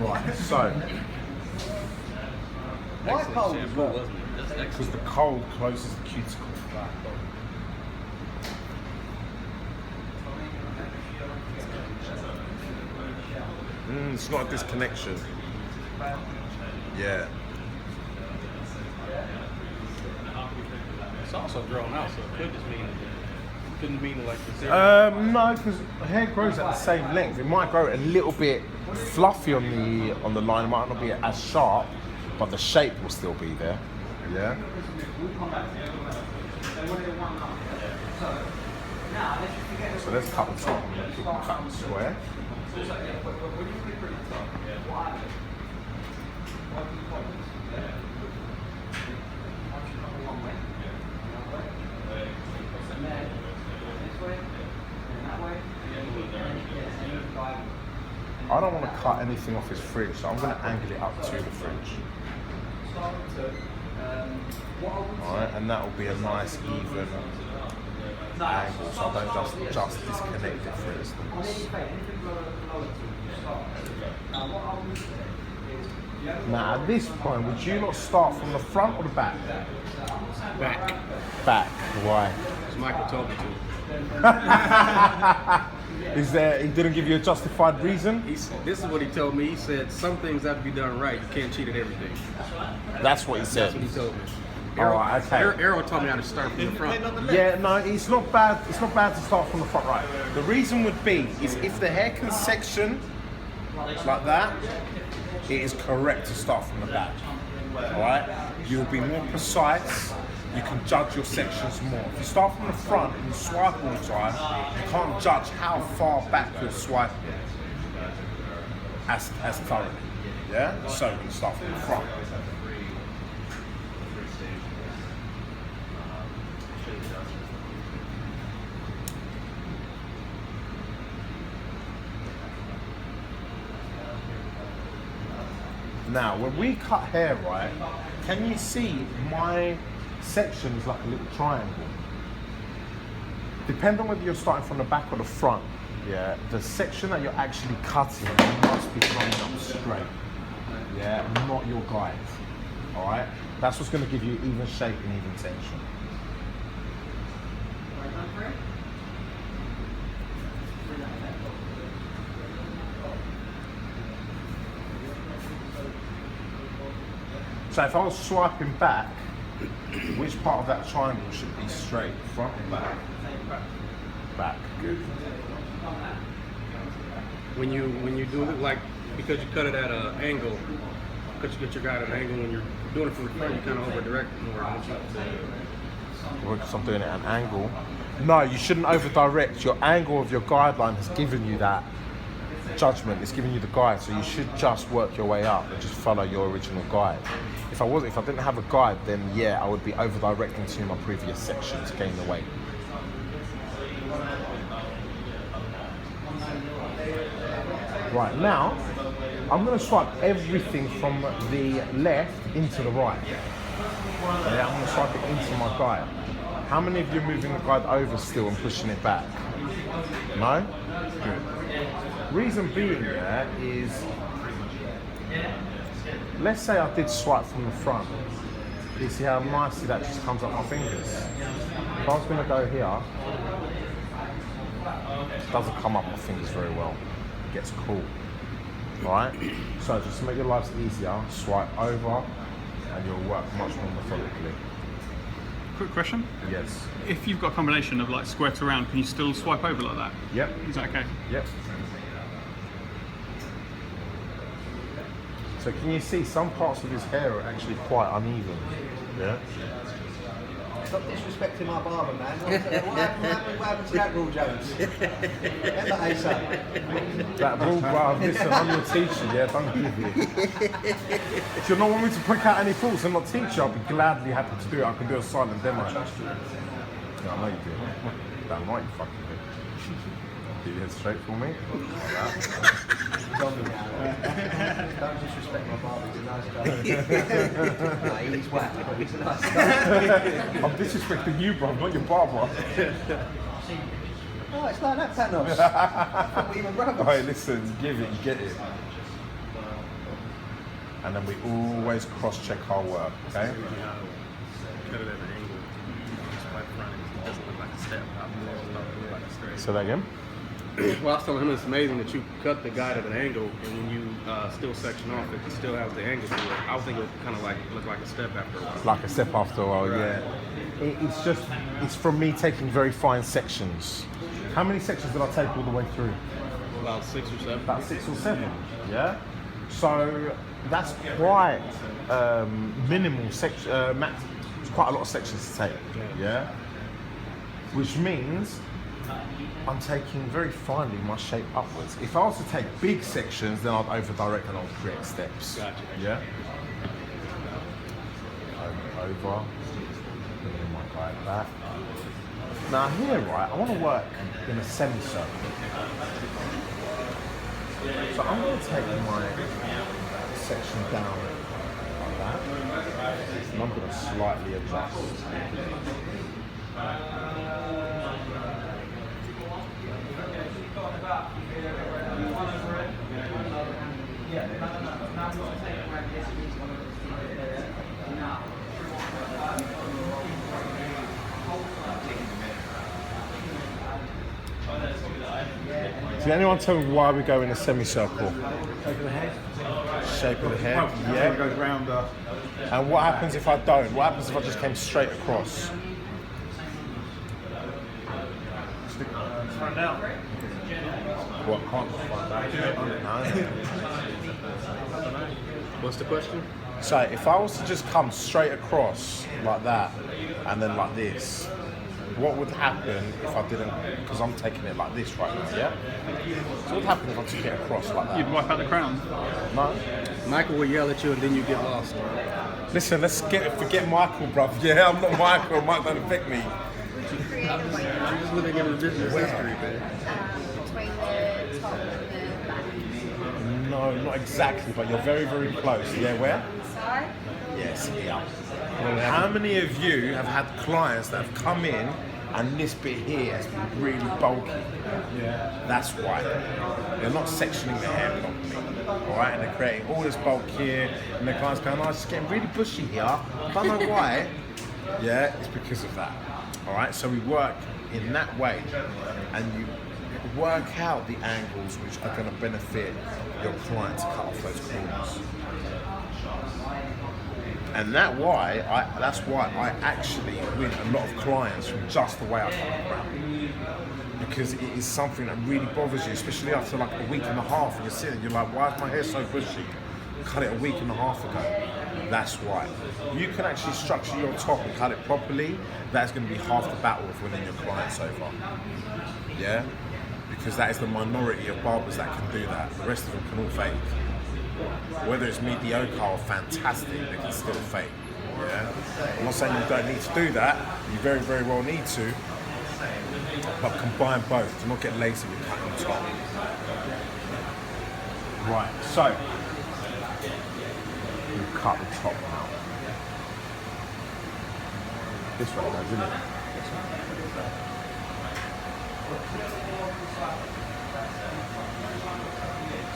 Right, so Why cold as well? Wasn't it? That's because excellent. the cold closes the cuticle. It's not a disconnection. Yeah. It's also grown out, so it could just mean couldn't mean like the zero. No, because hair grows at the same length. It might grow a little bit fluffy on the line. It might not be as sharp, but the shape will still be there. Yeah. So let's cut the top. We can cut the square. I don't want to cut anything off his fridge, so I'm going to angle it up to the fridge. Alright, and that will be a nice even angle, so I don't just disconnect it, for instance. Now at this point, would you not start from the front or the back? Back. Back. Why? As Michael told me to. Is there? He didn't give you a justified reason? This is what he told me. He said some things have to be done right. You can't cheat at everything. That's what he said. That's what he told me. Alright, okay. Arrow taught me how to start from the front. Yeah, no, it's not bad. It's not bad to start from the front, right? The reason would be is if the hair can section like that, it is correct to start from the back. Alright? You'll be more precise. You can judge your sections more. If you start from the front and you swipe all the time, you can't judge how far back you're swiping as thoroughly. Yeah? So you start from the front. Now, when we cut hair, right, can you see my section is like a little triangle? Depending on whether you're starting from the back or the front, yeah, the section that you're actually cutting must be coming up straight, yeah, not your guide, all right? That's what's going to give you even shape and even tension. So if I was swiping back, which part of that triangle should be straight? Front or back? Back, good. When you do it like because you cut it at an angle, because you get your guide at an angle. When you're doing it from the front, you kind of over direct more. Well, because I'm doing it at an angle. No, you shouldn't over direct. Your angle of your guideline has given you that judgment. It's giving you the guide, so you should just work your way up and just follow your original guide. If I didn't have a guide, then yeah, I would be over directing to my previous section to gain the weight. Right, now I'm going to swipe everything from the left into the right. Yeah, I'm going to swipe it into my guide. How many of you are moving the guide over still and pushing it back? No? Good. Reason being, yeah, is let's say I did swipe from the front. You see how nicely that just comes up my fingers? If I was going to go here, it doesn't come up my fingers very well. It gets cool. Alright? So just to make your lives easier, swipe over and you'll work much more methodically. Quick question. Yes. If you've got a combination of like square to round, can you still swipe over like that? Yep. Is that okay? Yep. So can you see some parts of his hair are actually quite uneven? Yeah. Stop disrespecting my barber, man. What happened to that, Rule Jones? Remember ASAP? That rule, bro, listen, I'm your teacher, yeah, don't give it. If you don't want me to pick out any faults and not teach you, I'll be gladly happy to do it. I can do a silent demo. Yeah, I know you do. Damn right you fucking do. Keep your head straight for me. Don't disrespect my barber, he's a nice guy. No, he's whack, but he's a nice guy. I'm disrespecting you, bro, not your barber. Oh, it's like that, Thanos. I thought we were brothers. Alright, listen, give it, you get it. and then we always cross-check our work, okay? Cut it at an angle. Swipe front. It doesn't look like a step. It look like a straight. Say that again? Well, I was telling him it's amazing that you cut the guide at an angle, and when you still section off, it still has the angle to it. I would think it would kind of like look like a step after a while. Like a step after a while, Right. yeah. It's from me taking very fine sections. How many sections did I take all the way through? About 6 or 7. About 6 or 7, yeah? So that's quite minimal section, it's quite a lot of sections to take, yeah? Which means I'm taking very finely my shape upwards. If I was to take big sections, then I'd over-direct and I'd create steps. Gotcha. Yeah? Over, and then my guy like that. Now here, right, I want to work in a semicircle. So I'm going to take my section down like that, and I'm going to slightly adjust. Did anyone tell me why we go in a semicircle? Shape of the head. Shape of the head, It yeah. goes round. And what happens if I don't? What happens if I just came straight across? Front down. What, can't no. What's the question? So if I was to just come straight across like that and then like this, what would happen if I didn't, because I'm taking it like this right now, yeah? So what would happen if I took it across like that? You'd wipe out the crown. No? Michael will yell at you and then you get lost. Listen, forget Michael, bruv. Yeah, I'm not Michael, Mike don't affect me. Just looking at his business history, man. Between the top and the back. No, not exactly, but you're very, very close. Yeah, where? Side. Yes, here. How many of you have had clients that have come in and this bit here has been really bulky? Yeah. That's why. They're not sectioning the hair properly. Alright, and they're creating all this bulk here, and the client's going, oh, it's getting really bushy here. I don't know why. Yeah, it's because of that. Alright, so we work in that way, and you work out the angles which are going to benefit your client to cut off those corners. And that's why I actually win a lot of clients from just the way I cut the crown. Because it is something that really bothers you, especially after like a week and a half, and you're sitting there, you're like, why is my hair so bushy? Cut it a week and a half ago. That's why. You can actually structure your top and cut it properly. That's going to be half the battle of winning your clients over. Yeah? Because that is the minority of barbers that can do that. The rest of them can all fake. Whether it's mediocre or fantastic, they can still fake. Yeah? I'm not saying you don't need to do that. You very, very well need to. But combine both. Do not get lazy with cutting the top. Right, so you cut the top now. This way goes, isn't it?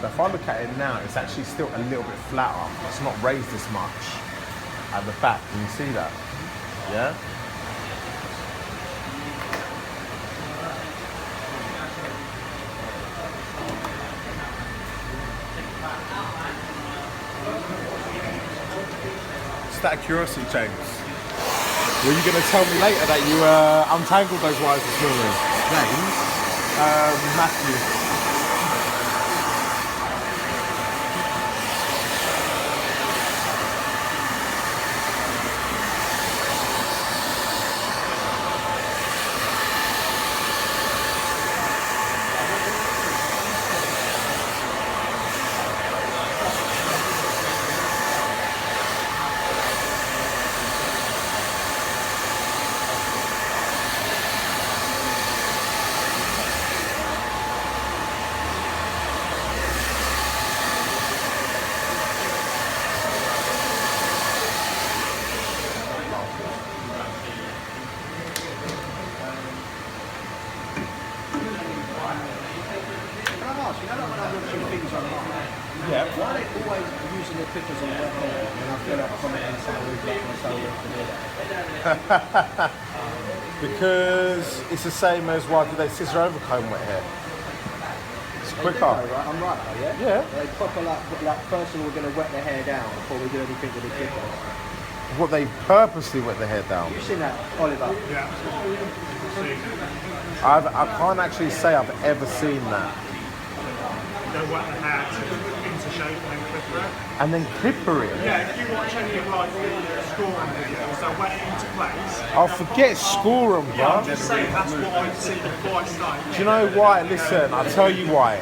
So if I look at it now, it's actually still a little bit flatter. It's not raised as much at the back. Can you see that? Yeah? Just out of curiosity, James, were you going to tell me later that you untangled those wires this morning? James. Matthew. Yeah. Why are they always using the clippers on wet hair? And I feel like commenting saying we've got my soul to do that. Because it's the same as why do they scissor overcomb wet hair? It's They do quicker. though, right? I'm right though, yeah? Yeah. They proper like first of all we're going to wet their hair down before we do anything with the clippers. What, they purposely wet the hair down? You've seen that, Oliver? Yeah. I can't actually say I've ever seen that. They wet the hair into shape and then clipper it. And then clipper it. Yeah, if you watch any of like the scoring videos, they'll wet it into place. I'll forget score 'em, Yeah, I'm bro. just saying that's what I've seen before I started. Do you know why? Listen, I'll tell you why.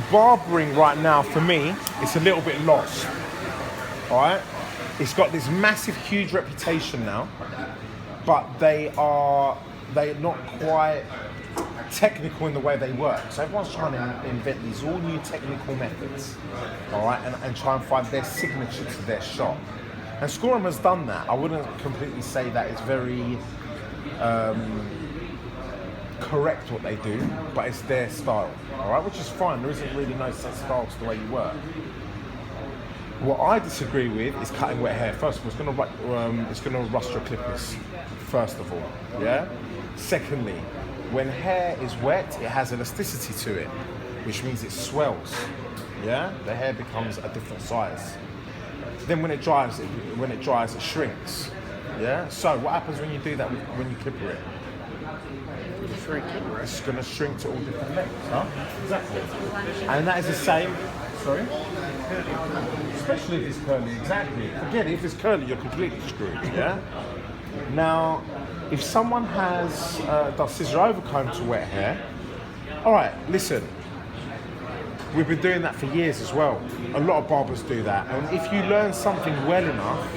Barbering right now, for me, it's a little bit lost. Alright? It's got this massive, huge reputation now, but they're not quite technical in the way they work. So everyone's trying to invent these all new technical methods, alright, and try and find their signature to their shop. And Scorum has done that. I wouldn't completely say that it's very correct what they do, but it's their style, alright, which is fine. There isn't really no set style to the way you work. What I disagree with is cutting wet hair. First of all, it's going to rust your clippers, first of all, yeah? Secondly, when hair is wet, it has elasticity to it, which means it swells, yeah? The hair becomes a different size. Then when it dries, it shrinks, yeah? So what happens when you do that when you clipper it? It's going to shrink to all different lengths, huh? Exactly. And that is the same, sorry? Especially if it's curly, exactly. Forget it, if it's curly, you're completely screwed, yeah? Now, if someone does scissor overcomb to wet hair, all right, listen, we've been doing that for years as well. A lot of barbers do that. And if you learn something well enough,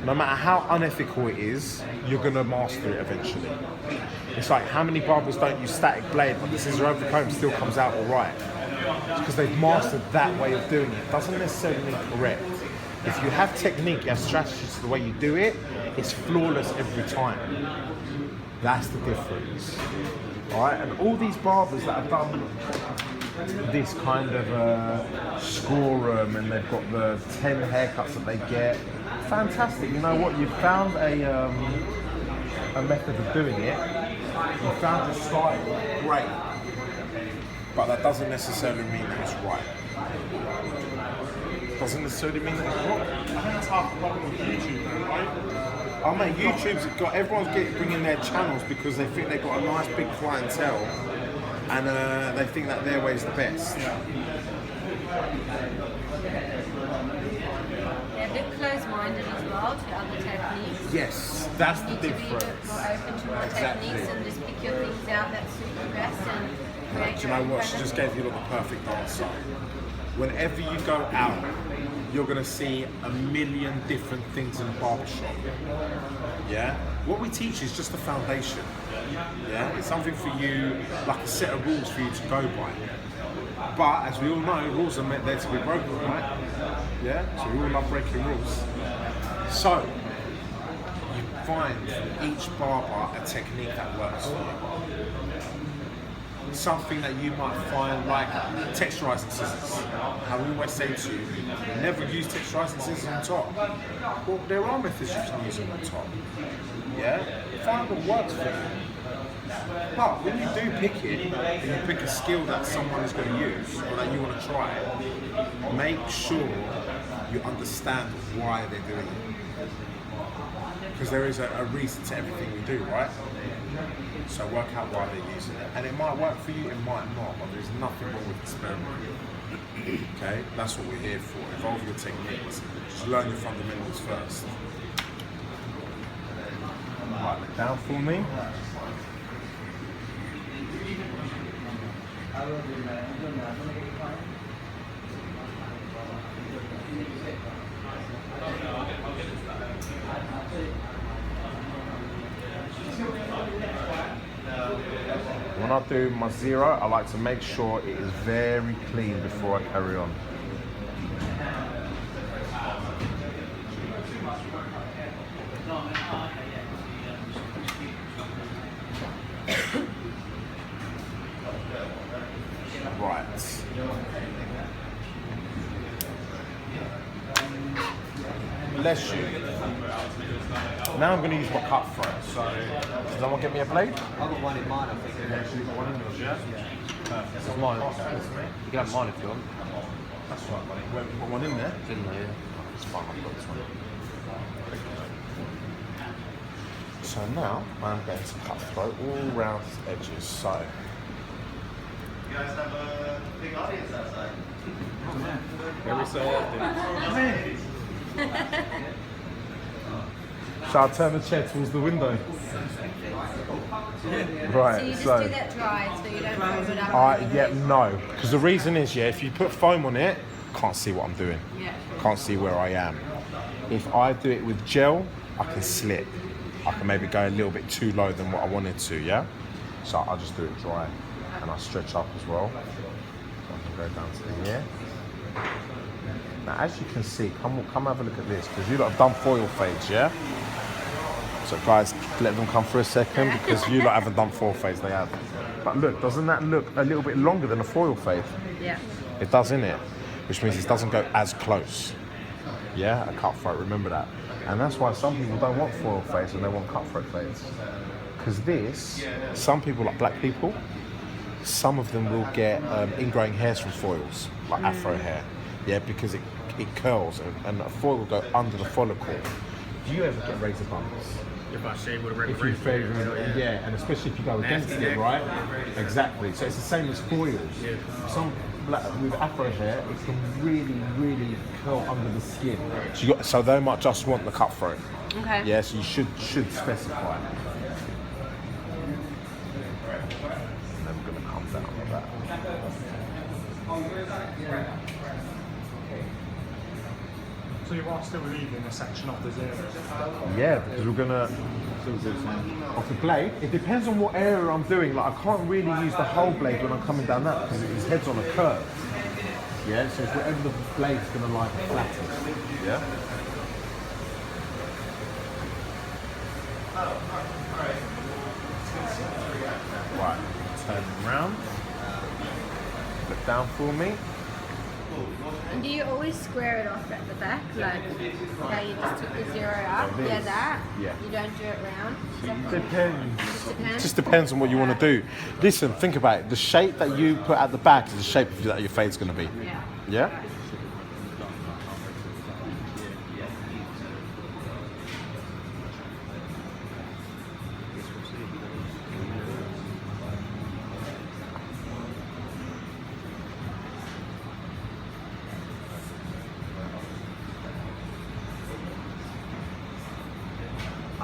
no matter how unethical it is, you're gonna master it eventually. It's like, how many barbers don't use static blade, but the scissor overcomb still comes out all right? It's because they've mastered that way of doing it. It doesn't necessarily mean correct. If you have technique, you have strategies to the way you do it, it's flawless every time. That's the difference. All right, and all these barbers that have done this kind of scorum and they've got the 10 haircuts that they get, fantastic. You know what? You've found a method of doing it. You found your style, great. But that doesn't necessarily mean that it's right. Doesn't necessarily mean that it's wrong. I think that's half the problem with YouTube, though, right? Oh man, YouTube's got everyone's bringing their channels because they think they've got a nice big clientele, and they think that their way is the best. They're a bit close-minded as well to other techniques. Yes, that's the You need to be a bit difference. more open to more techniques and just pick your things out that suit you best and create Do you your know own what? She brand. just gave you the perfect answer. Whenever you go out, you're gonna see a million different things in a barbershop. Yeah? What we teach is just the foundation. Yeah? It's something for you, like a set of rules for you to go by. But as we all know, rules are meant there to be broken, right? Yeah? So we all love breaking rules. So, you find each barber a technique that works for you. Something that you might find like texturizing scissors. How we always say to you, never use texturizing scissors on top. Well, there are methods you can use them on top. Yeah? Find what works for you. But when you do pick it, and you pick a skill that someone is going to use, or that you want to try, make sure you understand why they're doing it. Because there is a reason to everything we do, right? So work out why they're using it. And it might work for you, it might not, but there's nothing wrong with experimenting. Okay? That's what we're here for. Evolve your techniques. Just learn your fundamentals first. Write it down for me. When I do my zero, I like to make sure it is very clean before I carry on. Right. bless you. Now I'm going to use my cutthroat. So, does someone get me a blade? I've got one in mind, I think. You've got one in yours, yeah? This is mine. You can have mine if you want. That's right, buddy. Where, you got one in there? It's in there, yeah. It's fine, I've got this one. So now I'm going to cutthroat all round the edges. So. You guys have a big audience outside. Every so often. Shall I turn the chair towards the window? Right, So you just do that dry, so you don't foam it up. yeah, no. Because the reason is, yeah, if you put foam on it, can't see what I'm doing. Yeah. Can't see where I am. If I do it with gel, I can slip. I can maybe go a little bit too low than what I wanted to, yeah? So I'll just do it dry. And I'll stretch up as well. So I can go down to here. Now, as you can see, come have a look at this, because you lot have done foil fades, yeah? So guys, let them come for a second, because you lot haven't done foil fades, they have. But look, doesn't that look a little bit longer than a foil fade? Yeah. It does, innit? Which means it doesn't go as close. Yeah, a cutthroat, remember that. And that's why some people don't want foil fades and they want cutthroat fades. Because this, some people, like black people, some of them will get ingrowing hairs from foils, like afro hair. Yeah, because it curls and a foil will go under the follicle. Do you ever get razor bumps? If I shave with a regular If you favour, yeah, and especially if you go against it, right? Exactly. So it's the same as foils. Yeah. Some with afro hair, it can really, really curl under the skin. So they might just want the cutthroat. Okay. Yeah, so you should specify. And then we're going to come down like that. So you are still leaving a section of the zero? Yeah, because we're gonna off the blade. It depends on what area I'm doing. Like I can't really use the whole blade when I'm coming down that because his head's on a curve. Yeah, so it's whatever the blade's gonna lie the flattest. Yeah. Right, turn around. Look down for me. And do you always square it off at the back? Like how you just took the zero up? Like this? Yeah, that? Yeah. You don't do it round? Depends. Just depends? Just depends on what you want to do. Listen, think about it. The shape that you put at the back is the shape that your fade's going to be. Yeah. Yeah?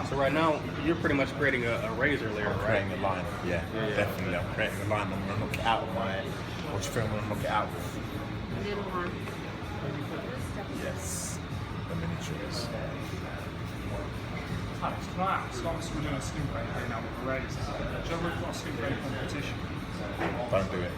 So right now, you're pretty much creating a razor layer, I'm right? creating a line. Yeah, definitely. I'm creating a line. I'm going to knock it out of my... What you feel I'm going to knock it out with? A little one. Yes. The miniatures. Alex, can I ask, obviously we're doing a skin fade here now with the razor. Do you ever got a skin fade competition? Don't do it.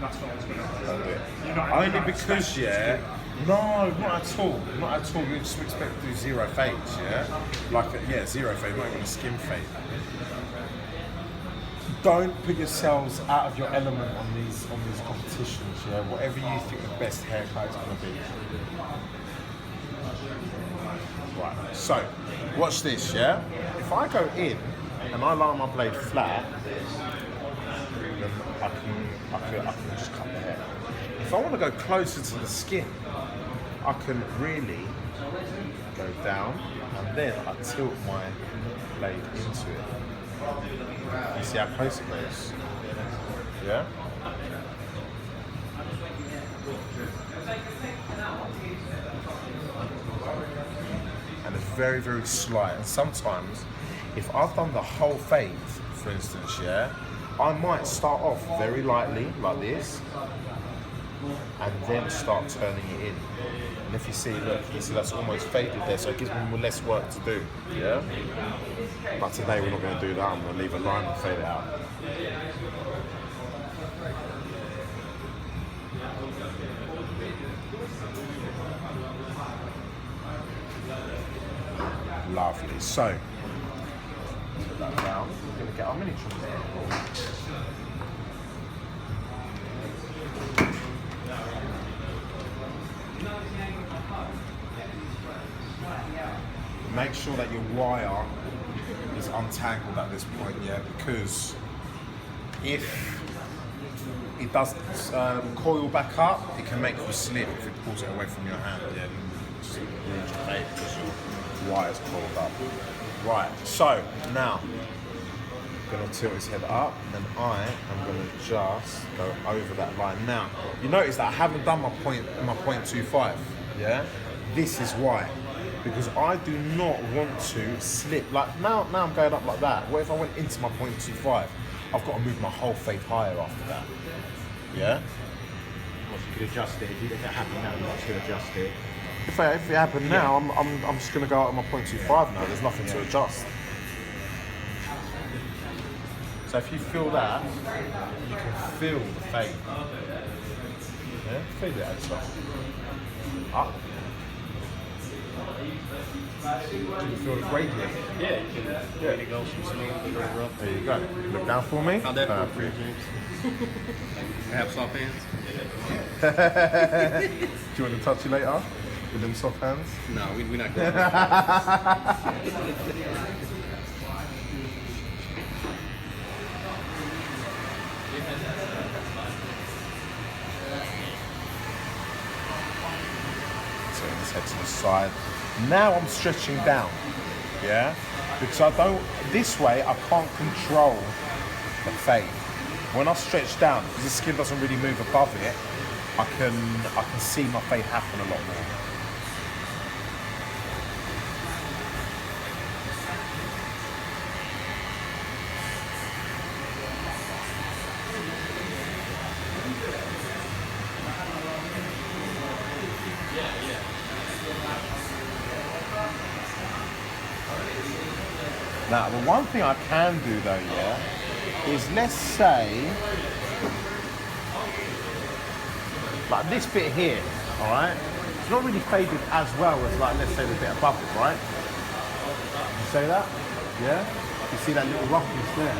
That's what I was going to ask. Don't do it. You're not- Only you're not because, expected yeah... No, not at all. Not at all. We just expect to do zero fades, yeah? Like, zero fade, not even a skin fade. Don't put yourselves out of your element on these competitions, yeah? Whatever you think the best haircut is going to be. Right, so, watch this, yeah? If I go in and I lie my blade flat, then I can just cut the hair. If I want to go closer to the skin, I can really go down and then I tilt my blade into it. You see how close it goes? Yeah? And it's very, very slight. And sometimes, if I've done the whole fade, for instance, yeah, I might start off very lightly, like this, and then start turning it in. And if you see, look, you see that's almost faded there, so it gives me less work to do, yeah? But today we're not going to do that, I'm going to leave a line and fade it out. Lovely, so, put that down, we're going to get our miniature there. make sure that your wire is untangled at this point, yeah, because if it does coil back up, it can make you slip if it pulls it away from your hand, yeah, and just ruins your fade because your wire's coiled up. Right, so now I'm going to tilt his head up, and then I am going to just go over that line. Now, you notice that I haven't done my 0.25, yeah? This is why. Because I do not want to slip. Like now I'm going up like that. What if I went into my 0.25? I've got to move my whole fade higher after that. Yeah? Well, you could adjust it. If it happened now, you could adjust it. If it happened now, I'm just going to go out on my 0.25 now. There's nothing to adjust. So if you feel that, you can feel the fade. Yeah? Fade it out. Up. Can you feel the gradient? Yeah, you can really go from smooth to very rough. There you go. Look down for me. How'd that feel for you, James? I have soft hands? Do you want to touch you later with them soft hands? No, we're not going Turn his head to the side. Now I'm stretching down, yeah? Because I don't, this way I can't control the fade. When I stretch down, because the skin doesn't really move above it, I can see my fade happen a lot more. Now, the one thing I can do though, yeah, is let's say, like this bit here, all right? It's not really faded as well as like, let's say the bit above it, right? You say that? Yeah? You see that little roughness there?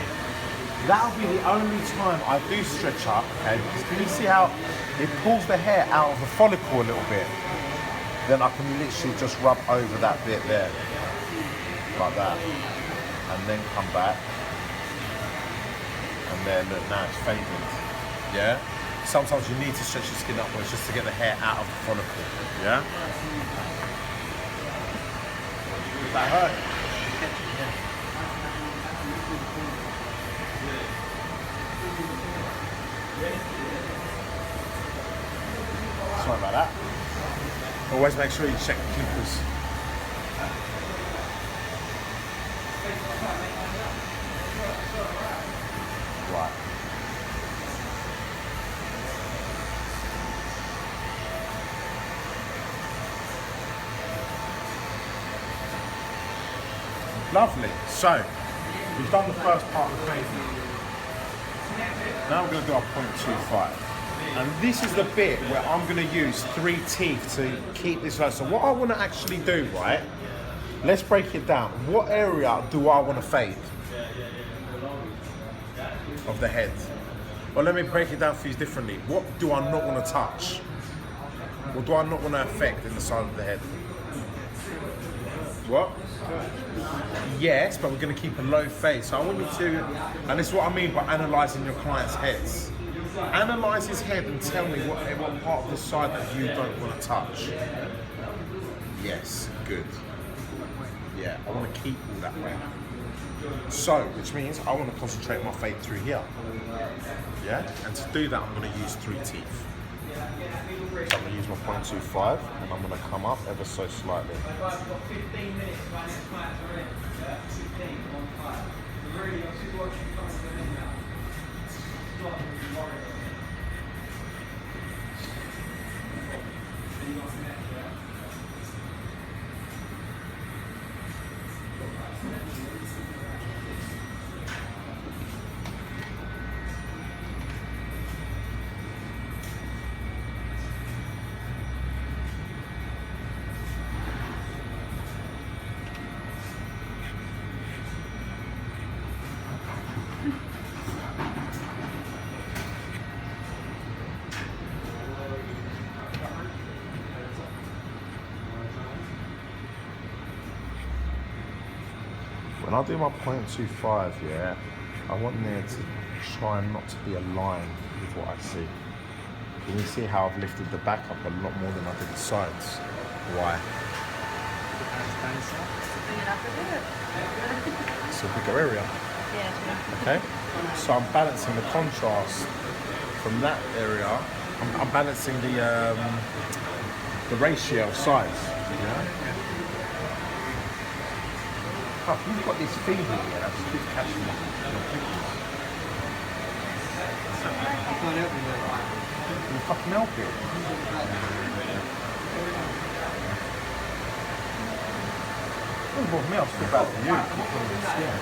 That'll be the only time I do stretch up, okay? Because can you see how it pulls the hair out of the follicle a little bit? Then I can literally just rub over that bit there, like that. And then come back, and then look, now it's faded, yeah? Sometimes you need to stretch your skin upwards just to get the hair out of the follicle, yeah? Does that hurt? Sorry about that. Always make sure you check the clippers. Right. Lovely. So, we've done the first part of the fade. Now we're going to do our 0.25. And this is the bit where I'm going to use 3 teeth to keep this low. So what I want to actually do, right, let's break it down. What area do I want to fade of the head? Well, let me break it down for you differently. What do I not want to touch? What do I not want to affect in the side of the head? What? Yes, but we're going to keep a low fade. So I want you to, and this is what I mean by analysing your client's heads. Analyse his head and tell me what part of the side that you don't want to touch. Yes, good. Yeah, I want to keep all that way. So, which means I want to concentrate my fade through here. Yeah? And to do that, I'm going to use 3 teeth. So I'm going to use my 0.25 and I'm going to come up ever so slightly. When I do my 0.25, yeah, I want there to try not to be aligned with what I see. Can you see how I've lifted the back up a lot more than I did the sides? Why? It's a bigger area. Yeah, Okay? So I'm balancing the contrast from that area. I'm balancing the ratio of size. Yeah? Oh, you've got this thing here that's just catching my pictures. I can't help you, mate. Can you fucking help it? Don't bother me, I'll step out for you. Keep on the skin.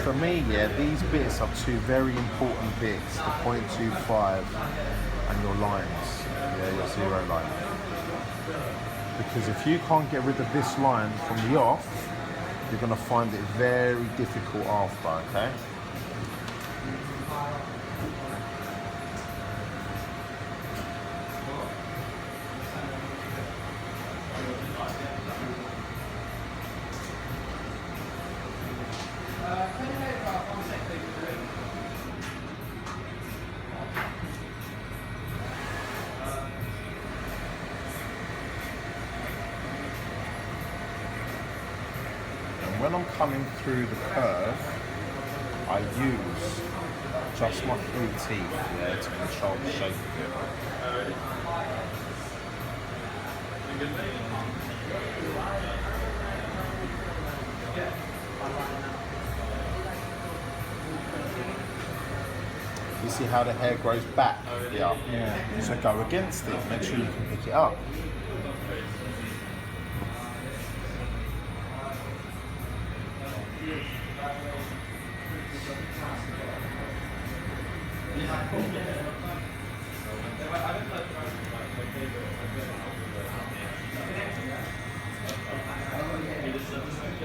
For me, yeah, these bits are two very important bits, the 0.25 and your lines, yeah, your zero line. Because if you can't get rid of this line from the off, you're going to find it very difficult after, okay? When I'm coming through the curve, I use just my 3 teeth, yeah, to control the shape of it. You see how the hair grows back? Yeah. So go against it, make sure you can pick it up.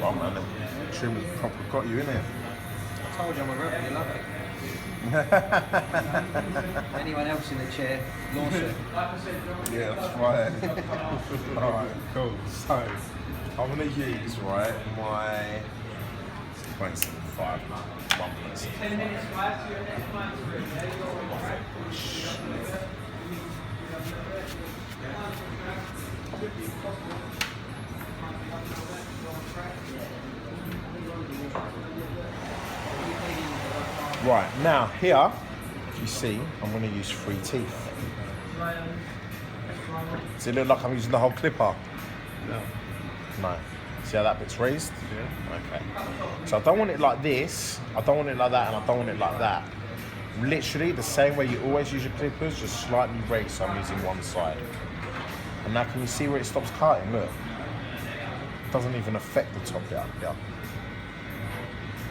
Oh man, the trim has proper got you in it. I told you I'm a rebel, you love it. Anyone else in the chair, lawsuit. Yeah, that's right. Alright, cool. So, I'm going to use, right, my 0.75, 1.5. Right, now here, if you see, I'm going to use 3 teeth. Does it look like I'm using the whole clipper? No. No. See how that bit's raised? Yeah. Okay. So I don't want it like this, I don't want it like that, and I don't want it like that. Literally the same way you always use your clippers, just slightly raised, so I'm using one side. And now can you see where it stops cutting? Look. It doesn't even affect the top bit. Yeah.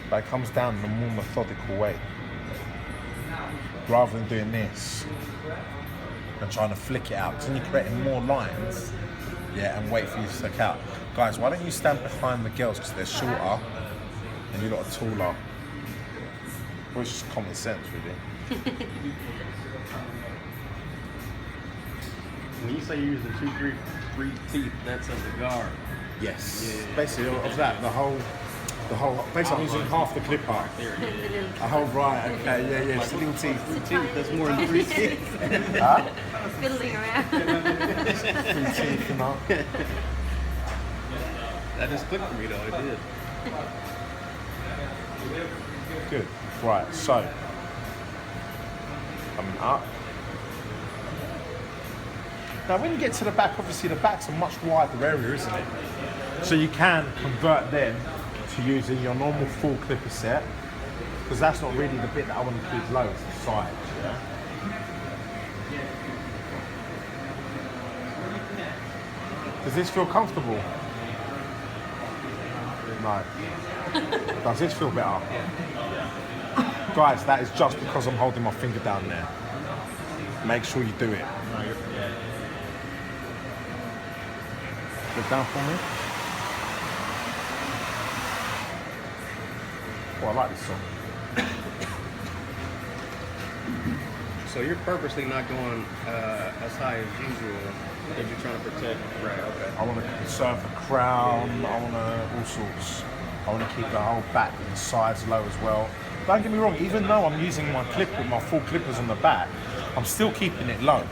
But it comes down in a more methodical way. Rather than doing this and trying to flick it out. Because then you're creating more lines, yeah, and wait for you to stick out. Guys, why don't you stand behind the girls because they're shorter and you lot are taller? Well, it's just common sense, really. When you say you're using 3 teeth, that's of the guard. Yes. Yeah. Basically, of that, the whole. Basically, I'm using half the clipper. A whole right. Okay. Yeah. It's little teeth. That's more than 3 teeth. Huh? Fiddling around. 3 teeth, you know. That just clicked for me though, it did. Good. Right. So coming up. Now, when you get to the back, obviously the back's a much wider area, isn't it? So you can convert them to using your normal full clipper set, because that's not really the bit that I want to keep low, it's the sides, yeah? Does this feel comfortable? No. Does this feel better? Guys, that is just because I'm holding my finger down there. Make sure you do it. Get down for me. Oh, I like this song. So you're purposely not going as high as usual because you're trying to protect. Right. Okay. I want to conserve the crown. I want to all sorts. I want to keep the whole back and sides low as well. Don't get me wrong. Even though I'm using my clip with my full clippers on the back, I'm still keeping it low.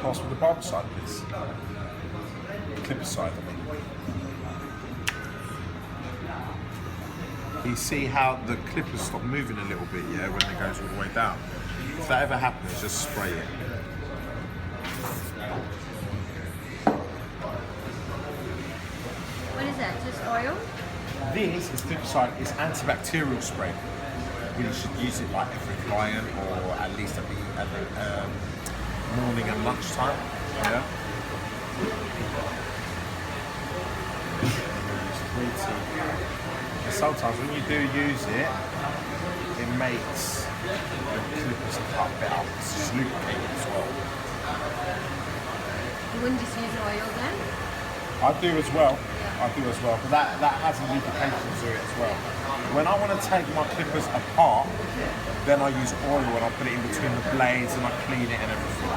Pass with the barber side, please. Clipper side, I mean. You see how the clippers stop moving a little bit, yeah, when it goes all the way down. If that ever happens, just spray it. What is that? Just oil? This is clipper side. It's antibacterial spray. You should use it like every client, or at least at the morning and lunchtime. Yeah. And sometimes when you do use it, it makes the clippers cut better. It's just lubricated as well. You wouldn't just use oil then? I do as well. I do as well, but that has a lubrication to it as well. When I want to take my clippers apart, then I use oil and I put it in between the blades and I clean it and everything.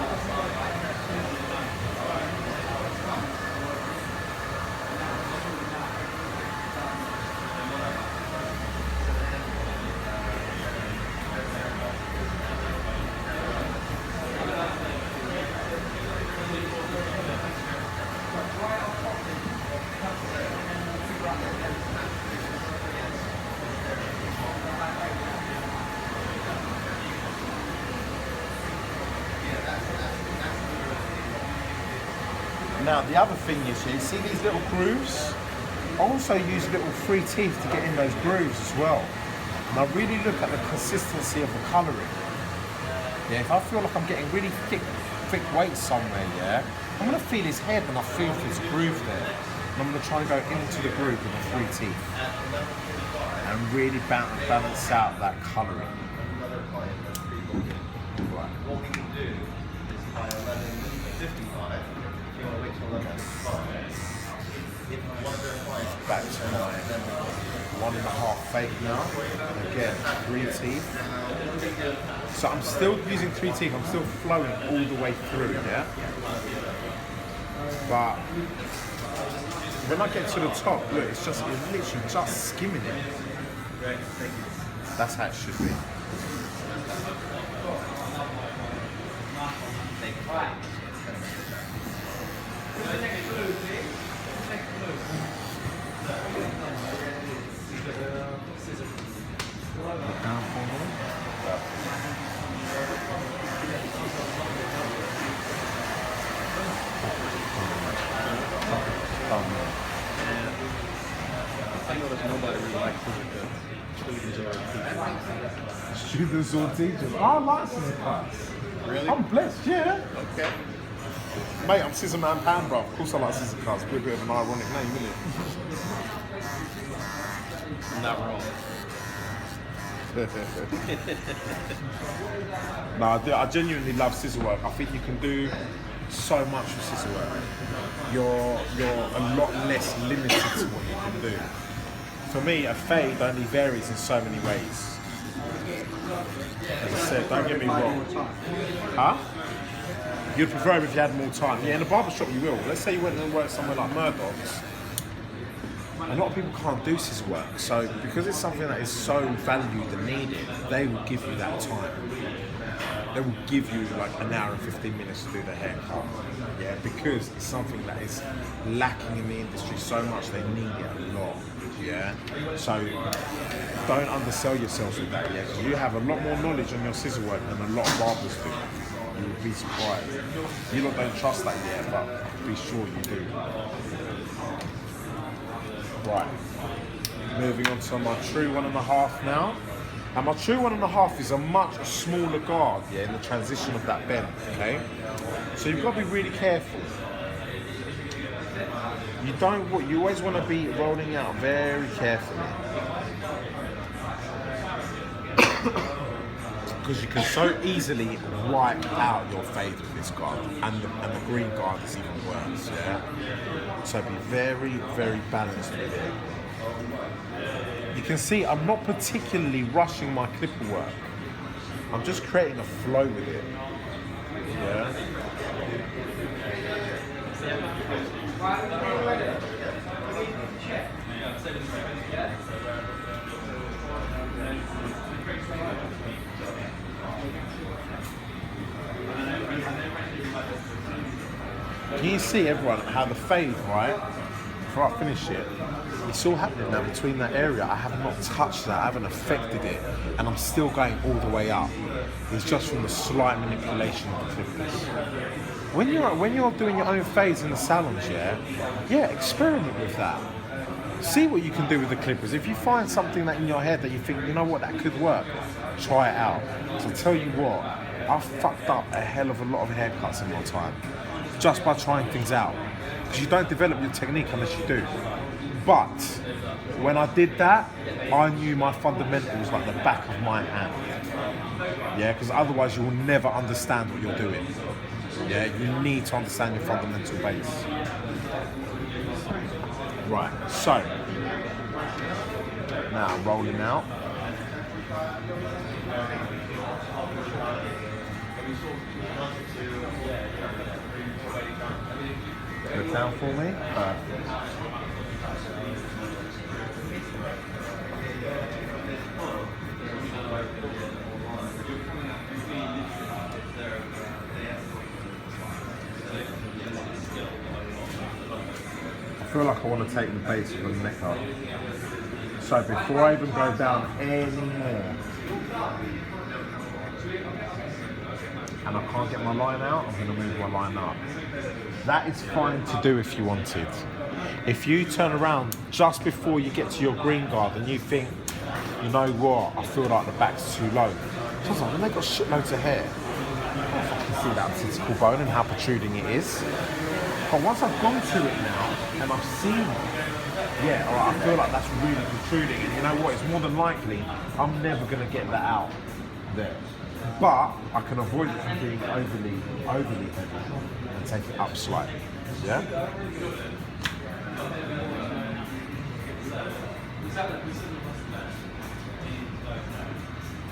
Now the other thing is, you see these little grooves? I also use little free teeth to get in those grooves as well. And I really look at the consistency of the colouring. Yeah, if I feel like I'm getting really thick weight somewhere, yeah, I'm going to feel his head and I feel if there's a groove there. And I'm going to try and go into the groove with the free teeth. And really balance out that colouring. Back to my 1.5 fake now. Again, 3 teeth. So I'm still using 3 teeth, I'm still flowing all the way through, yeah? But when I get to the top, look, it's literally just skimming it. That's how it should be. I noticed nobody really likes students or people. Students or teachers. I like scissor cuts. Really? I'm blessed, yeah. Okay. Mate, I'm Scissor Man Pan, bro. Of course I like scissor cuts. Be a bit of an ironic name, isn't it? Not wrong. No, I genuinely love scissor work. I think you can do so much with scissor work. You're a lot less limited to what you can do. For me, a fade only varies in so many ways. As I said, don't get me wrong. Huh? You'd prefer it if you had more time. Yeah, in a barbershop you will. Let's say you went and worked somewhere like Murdoch's. A lot of people can't do scissor work, so because it's something that is so valued and needed, they will give you that time. They will give you like an hour and 15 minutes to do the haircut. Yeah, because it's something that is lacking in the industry so much, they need it a lot. Yeah, so don't undersell yourselves with that. Yeah, because you have a lot more knowledge on your scissor work than a lot of barbers do. You would be surprised. You lot don't trust that yet, but be sure you do. Right, moving on to my true 1.5 now. And my true 1.5 is a much smaller guard, yeah, in the transition of that bend, okay? So you've got to be really careful. You always want to be rolling out very carefully. Because you can so easily wipe out your fade with this guard, and the green guard is even worse, yeah? So be very, very balanced with it. You can see I'm not particularly rushing my clipper work. I'm just creating a flow with it, yeah? Can you see, everyone, how the fade, right, before I finish it, it's all happening now between that area. I have not touched that, I haven't affected it, and I'm still going all the way up. It's just from the slight manipulation of the clippers. When you're doing your own fades in the salons, yeah, experiment with that. See what you can do with the clippers. If you find something that in your head that you think, you know what, that could work, try it out. So I'll tell you what, I've fucked up a hell of a lot of haircuts in my time, just by trying things out. Because you don't develop your technique unless you do. But when I did that, I knew my fundamentals like the back of my hand. Yeah, because otherwise you will never understand what you're doing. Yeah, you need to understand your fundamental base. Right, so now rolling out. Look down for me. Perfect. I feel like I want to take the base of the neck up. So before I even go down any more, and I can't get my line out, I'm going to move my line up. That is fine to do if you wanted. If you turn around just before you get to your green guard and you think, you know what, I feel like the back's too low. So I was like, when they've got shitloads of hair, I can see that testicle bone and how protruding it is. But once I've gone to it now, and I've seen it, yeah, all right, I feel like that's really protruding, and you know what, it's more than likely I'm never going to get that out there. But I can avoid it from being overly heavy and take it up slightly, yeah?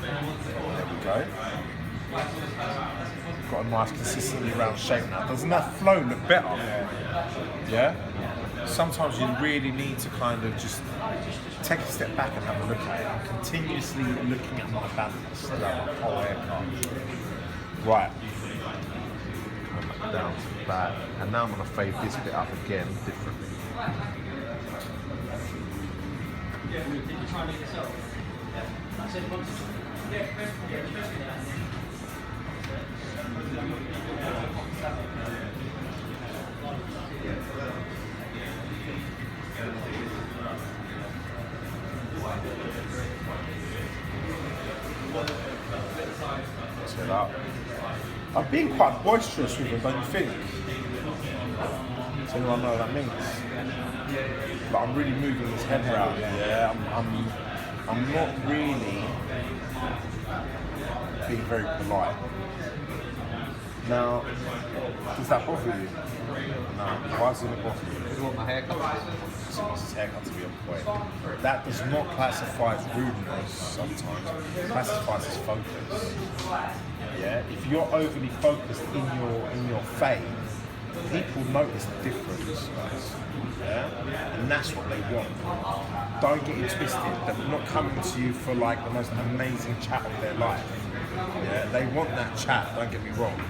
There we go. Got a nice consistently round shape now. Doesn't that flow look better? Yeah? Sometimes you really need to kind of just take a step back and have a look at it. I'm continuously looking at my balance throughout my whole haircut. Right. Come back down to the back. And now I'm going to fade this bit up again differently. Set up. I've been quite boisterous with it, don't you think? Does anyone know what that means? But I'm really moving his head around. Yeah, I'm not really being very polite. Now, does that bother you? No. Why does it bother you? Because you want my haircut. He wants his haircut to be on point. That does not classify as rudeness sometimes. It classifies as focus. Yeah? If you're overly focused in your fade, people notice the difference, guys. Yeah? And that's what they want. Don't get it twisted. They're not coming to you for like the most amazing chat of their life. Yeah? They want that chat, don't get me wrong.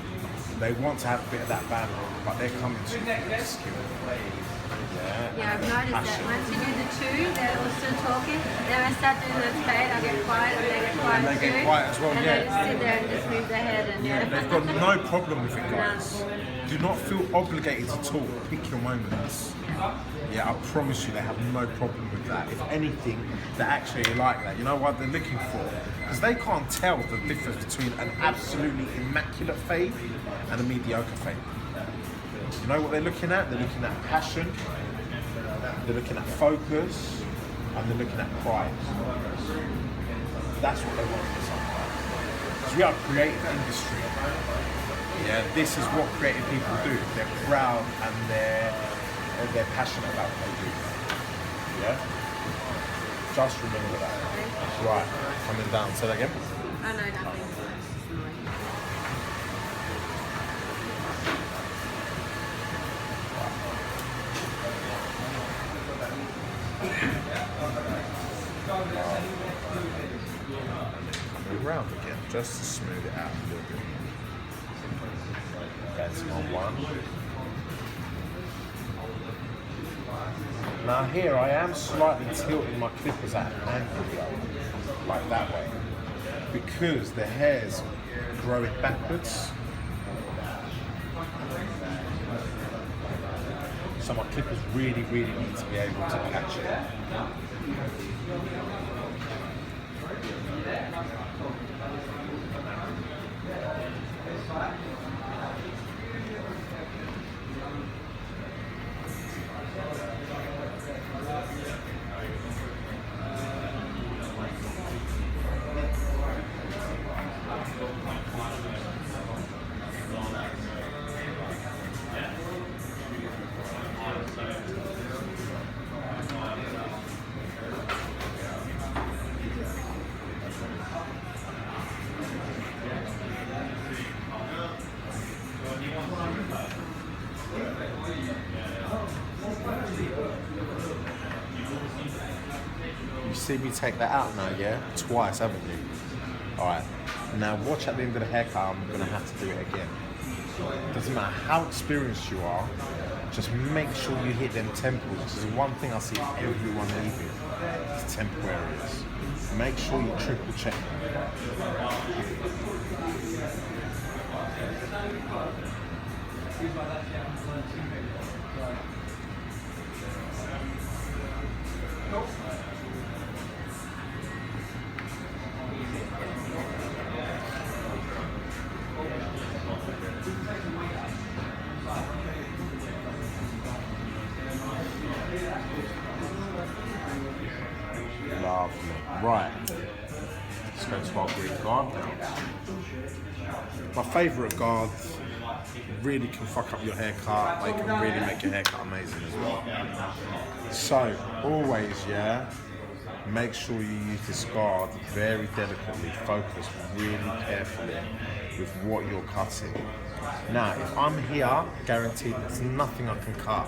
They want to have a bit of that banter, but they're coming to you for skill. Yeah, I've noticed that once you do the two, they're all still talking. Then I start doing the fade, I get quiet, and they get quiet. quiet they get too. quiet as well, And yeah. they just sit there and just move their head and They've got no problem with it, guys. Do not feel obligated to talk. Pick your moments. Yeah, I promise you they have no problem with that. If anything, they actually like that. You know what they're looking for? Because they can't tell the difference between an absolutely immaculate fade and a mediocre fade. You know what they're looking at? They're looking at passion, they're looking at focus, and they're looking at pride. That's what they want from someone. Because we are a creative industry. Yeah, this is what creative people do. They're proud and they're passionate about what they do. Yeah? Just remember that. Right, coming down. Say that again. Oh no, nothing. Move around again, just to smooth it out a little bit. That's on one. Now here I am slightly tilting my clippers at an angle though, like that way, because the hair's growing backwards. So my clippers really need to be able to catch it. You see me take that out now, yeah? Twice, haven't you? Alright, now watch at the end of the haircut, I'm going to have to do it again. Doesn't matter how experienced you are, just make sure you hit them temples. This is one thing I see everyone leaving, is temple areas. Make sure you triple check them. Lovely. Right. Let's go to our green guard now. My favourite guards really can fuck up your haircut. They can really make your haircut amazing as well. So always, yeah, make sure you use this guard very delicately, focus really carefully with what you're cutting. Now, if I'm here, guaranteed there's nothing I can cut,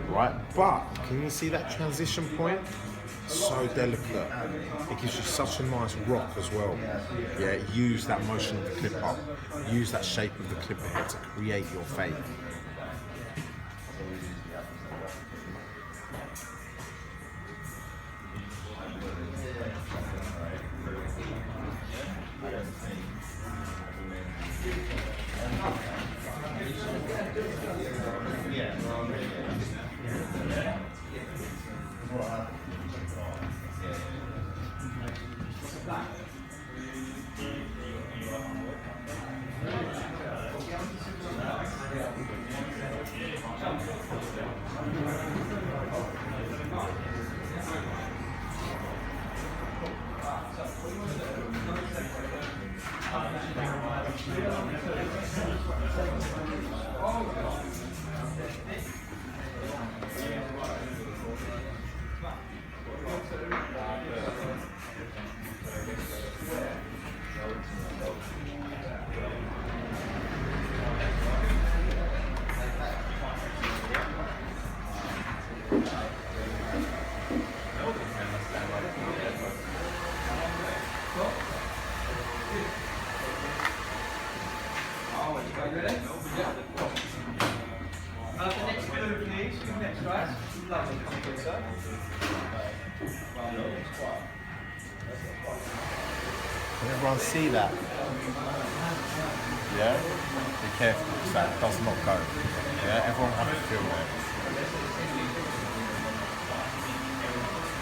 right? But can you see that transition point? So delicate. It gives you such a nice rock as well. Yeah, use that motion of the clipper. Use that shape of the clipper head to create your fade. Can everyone see that? Yeah? Be careful because that does not go. Yeah? Everyone have to feel it.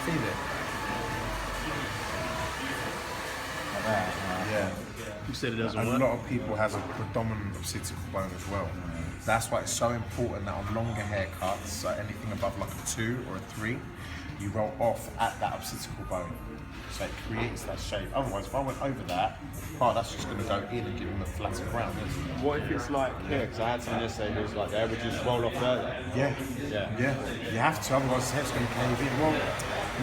Feel it. Like that. Yeah. You said it doesn't And work. a lot of people has a predominant occipital bone as well. That's why it's so important that on longer haircuts, so anything above like a 2 or a 3, you roll off at that occipital bone. So it creates that shape. Otherwise, if I went over that, that's just going to go in and give him a flatter crown. What if it's like here? Because I had someone yesterday who was like, they would just roll off further. Yeah. You have to, otherwise the head's going to cave in. Well,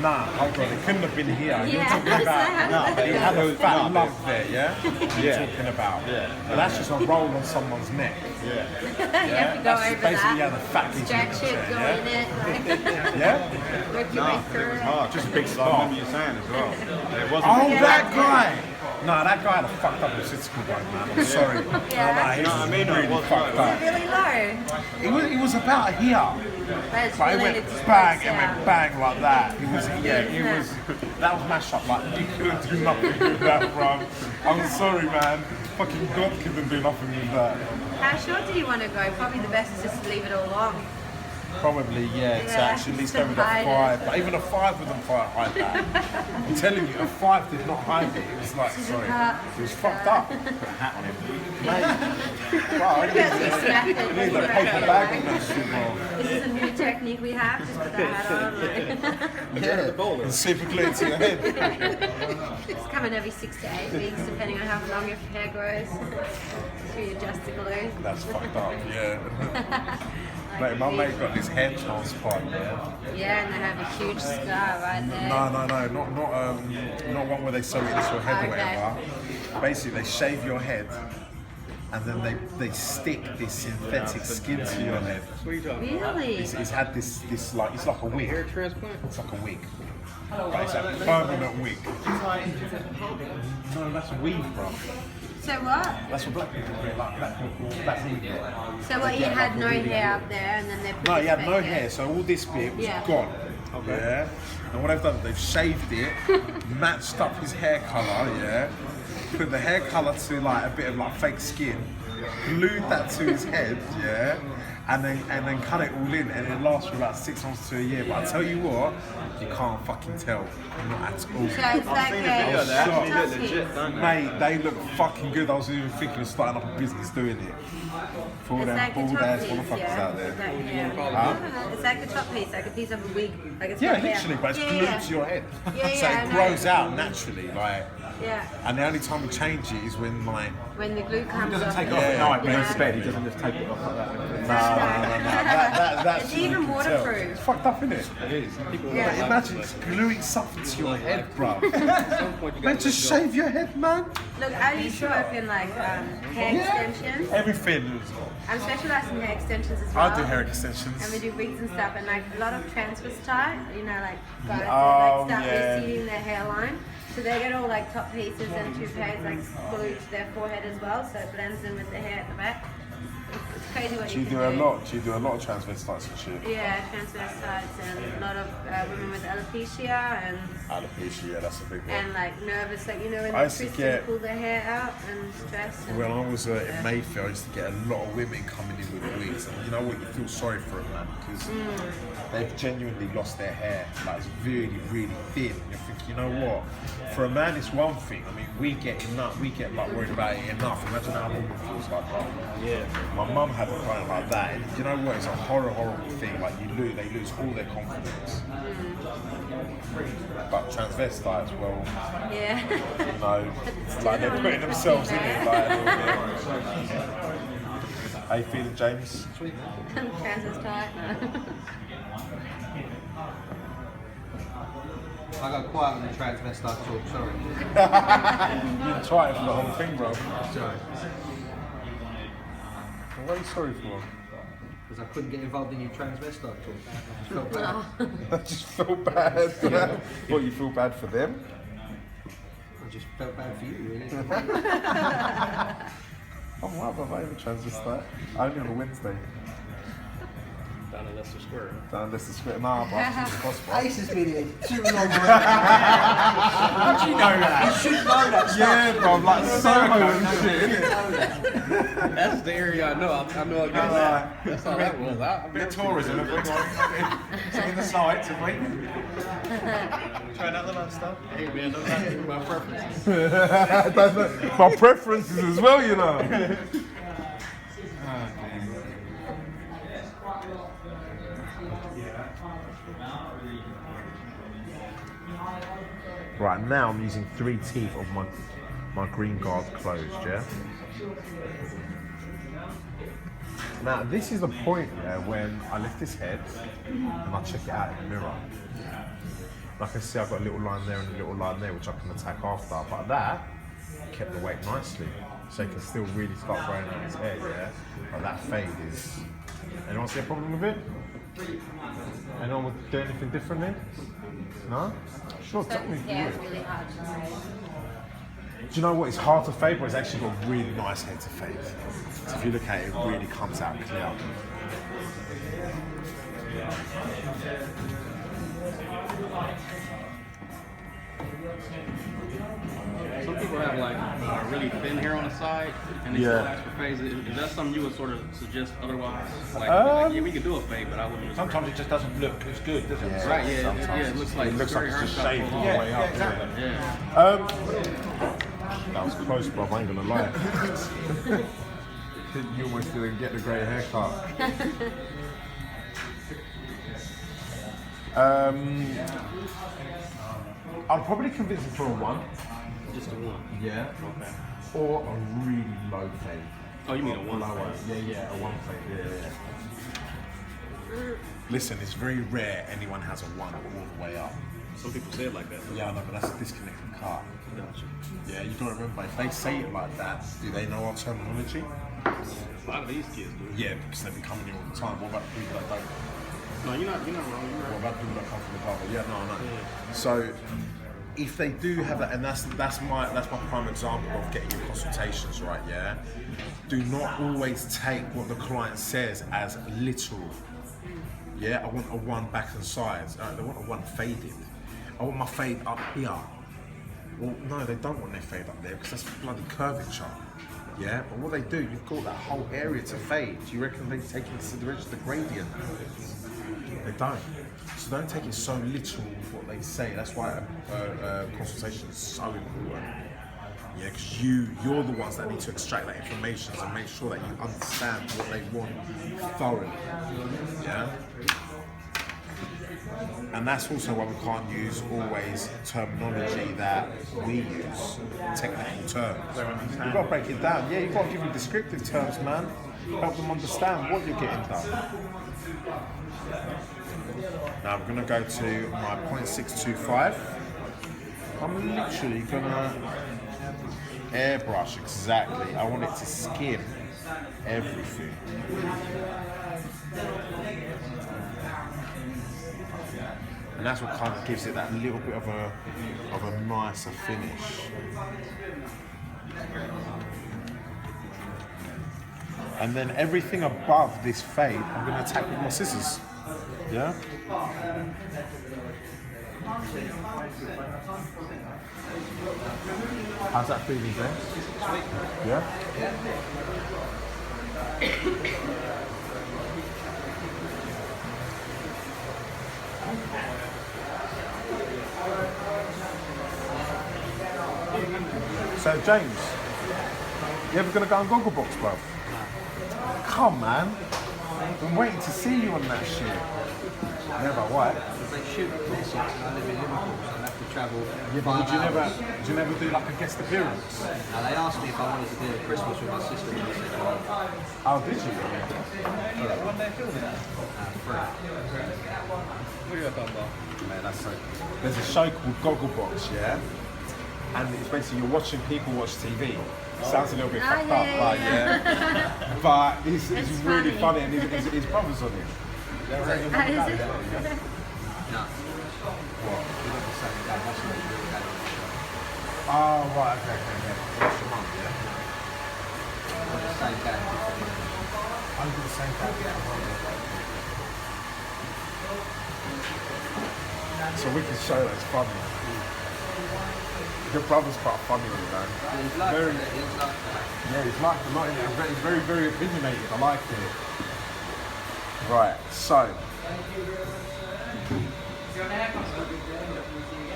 nah, hold on, it couldn't have been here. You're Yeah. talking about, No, but he had a fat no, lump there, yeah? You're talking about. But that's just a roll on someone's neck. You have to go That's over basically how that. the fat gets Stretch in it, go there, in it, like, yeah? work your way through it. Hard. Just a big I spot. remember you saying as well. It wasn't. Oh, that guy! No, that guy had a fucked up occipital bone, man. I'm sorry. Yeah. He You know what I mean? really It was fucked like- up. Really low. It was about here. But it's But it related went to bang sports, and yeah. went bang like that. It was, that was mash up. Like, you couldn't do nothing with that, bro. I'm sorry, man. Fucking God couldn't do nothing with that. How short do you want to go? Probably the best is just to leave it all long. Probably, yeah, to Yeah, actually at least go with a hide 5. it. But even a 5 wouldn't hide that. I'm telling you, a 5 did not hide it. It was like, sorry, it was fucked up. Put a hat on him. Mate, wow, I Snap it, need a put it paper right bag away. on that shit, bro. This is a new technique we have. Just put the hat on. And super glue it to your head. It's coming every 6 to 8 weeks, depending on how long your hair grows. So you adjust the glue. That's fucked up, yeah. Mate, my mate got this hair transplant, yeah. Yeah, and they have a huge scar right there. No, not one where they sew it into your head or Okay. whatever. Basically, they shave your head, and then they stick this synthetic skin to your head. What are you talking about? Really? It's had this like, it's like a wig. Hair transplant? It's like a wig. But it's a permanent wig. No, that's a weave, bro. So what? That's what black people get, like black weave. So what, you had no hair up there and then they put No, this you had back no there? hair, so all this bit was Yeah. gone. Yeah. And what they've done, they've shaved it, matched up his hair colour, yeah. Put the hair colour to like a bit of like fake skin, glued that to his head, yeah. And then cut it all in, and it lasts for about 6 months to a year. But I tell you what, you can't fucking tell, not at all. So it's like seen a video a of that. Shot. They look legit, don't they? Mate, they look fucking good. I was even thinking of starting up a business doing it. For all It's them like a bald top ass piece, motherfuckers yeah. out there. Like, yeah. It's like a top piece, like a piece of a wig. Like it's Yeah, got hair. literally, but it's Yeah, glued yeah. to your head. Yeah, So yeah, I it know. grows out naturally, like. Yeah, And the only time we change it is when like. when the glue comes off. Take it Yeah. off at night when Yeah. he's to bed. He doesn't just take it off like that. No. That's It's even waterproof. It's fucked up, isn't it? It is. People Yeah. But imagine gluing something to your head, bro. At some point you Man, gotta just let go. shave your head, man. Look, I used to work in like hair extensions. Everything. I'm specialised in hair extensions as well. I do hair And we extensions. do wigs and stuff, and like a lot of transfers tie, you know, like guys Oh, that like start yeah. receding their hairline. So they get all like top pieces and toupees like glued to their forehead as well, so it blends in with the hair at the back. It's crazy what Do you you can do a do. lot? Do you do a lot of transvestites and shit? Yeah, transvestites and a lot of women with alopecia Alopecia, yeah, that's a big one. and like nervous, like you know when I they used to twist get- and pull their hair out and stress. And, When I was in Mayfair, I used to get a lot of women coming in with wigs, and you know what? You feel sorry for them, man, because they've genuinely lost their hair. Like it's really, really thin. And you think, you know what? For a man, it's one thing. I mean, we get like worried about it enough. Imagine how a woman feels like that. Yeah. My mum had a client like that, and you know what? It's a horrible thing. Like they lose all their confidence. But transvestites, well, yeah. you know, it's like they're putting themselves in it, like a little bit. How you feeling, James? Transvestite. I got quiet on the transvestite talk, sorry. You didn't try it for the whole thing, bro. Sorry. What are you sorry for? Because I couldn't get involved in your transvestite talk. I felt bad. I just felt bad. What, you feel bad for them? I just felt bad for you, really. I'm right, but I even transvestite. Only on a Wednesday. Down in Leicester Square. Down Leicester Square. Nah, but as soon as possible. Ace has been here too long. How'd you know that? You should know that stuff. Yeah, bro, like Soho and shit, innit? That's the area I know. I know again. That's how that was. A bit of tourism, have we? In the sights, have we? Trying out the last stuff. Hey man, those are my preferences. My preferences as well, you know. Right, now I'm using 3 teeth of my green guard closed, yeah? Now, this is the point, yeah, when I lift this head and I check it out in the mirror. Like I see, I've got a little line there and a little line there, which I can attack after, but that kept the weight nicely. So you can still really start growing out his hair, yeah? But that fade is... Anyone see a problem with it? Anyone would do anything differently? No? Sure, So tell me. his hair is really hard to fade. Do you know what? It's hard to fade, but it's actually got a really nice head to fade. So if you look at it, it really comes out clear. Some people have like really thin hair on the side, and they still ask for fades. Is that something you would sort of suggest otherwise? Like yeah, we could do a fade, but I wouldn't. Sometimes it just doesn't look as good, does it? Yeah. Right, yeah, Sometimes it looks like it looks like it's just shaved all the way up. exactly. Yeah. That was close, bro. I ain't gonna lie. You almost didn't get the grey haircut. I'll probably convince him for a 1. Just a 1. Yeah. Okay. Or a really low fade. Oh, you mean a 1? Lower. Yeah, a 1 fade. Yeah. Listen, it's very rare anyone has a 1 all the way up. Some people say it like that. Yeah, I know, but that's a disconnected cut. Gotcha. Yeah, you gotta remember, if they say it like that, do they know our terminology? A lot of these kids do. Yeah, because they've been coming here all the time. What about the people that don't? No, you're not wrong. You're What right. about people that come from the barber? Yeah, no. So if they do have that, and that's my prime example of getting your consultations right. Yeah, do not always take what the client says as literal. Yeah, I want a 1 back and sides. They want a 1 faded. I want my fade up here. Well, no, they don't want their fade up there because that's bloody curvature. Yeah, but what they do, you've got that whole area to fade. Do you reckon they take into consideration the gradient? They don't. So don't take it so literal with what they say. That's why consultation is so important. Yeah, because you're the ones that need to extract that information and make sure that you understand what they want thoroughly. Yeah. And that's also why we can't use always terminology that we use, technical terms. You've got to break it down. Yeah, you've got to give them descriptive terms, man. Help them understand what you're getting done. Now I'm going to go to my 0.625. I'm literally going to airbrush exactly. I want it to skim everything. And that's what kind of gives it that little bit of a nicer finish. And then everything above this fade, I'm going to attack with my scissors. Yeah? How's that feeling, James? Yeah? So James, you ever gonna go on Gogglebox, bro? Come man, been waiting to see you on that shit. Never, why? They shoot in Essex and I live in Liverpool, so I have to travel. Yeah, but would you never do like a guest appearance? Now they asked me if I wanted to do a Christmas with my sister and I said no. Oh, did you? What are you talking about? Man, that's so. There's a show called Gogglebox, yeah? And it's basically you're watching people watch TV. Sounds a little bit fucked up, but yeah. But it's really funny, and his brother's on it. Is it? No. What? We're not the same guy, that's what we really had on the show. Oh, right, okay. That's your mum, yeah? We're the same guy, different. I'm the same guy. So we can show that it's funny. Your brother's quite funny, man. Very, yeah, he's like a lot. He's very, very opinionated. I like it. Right, so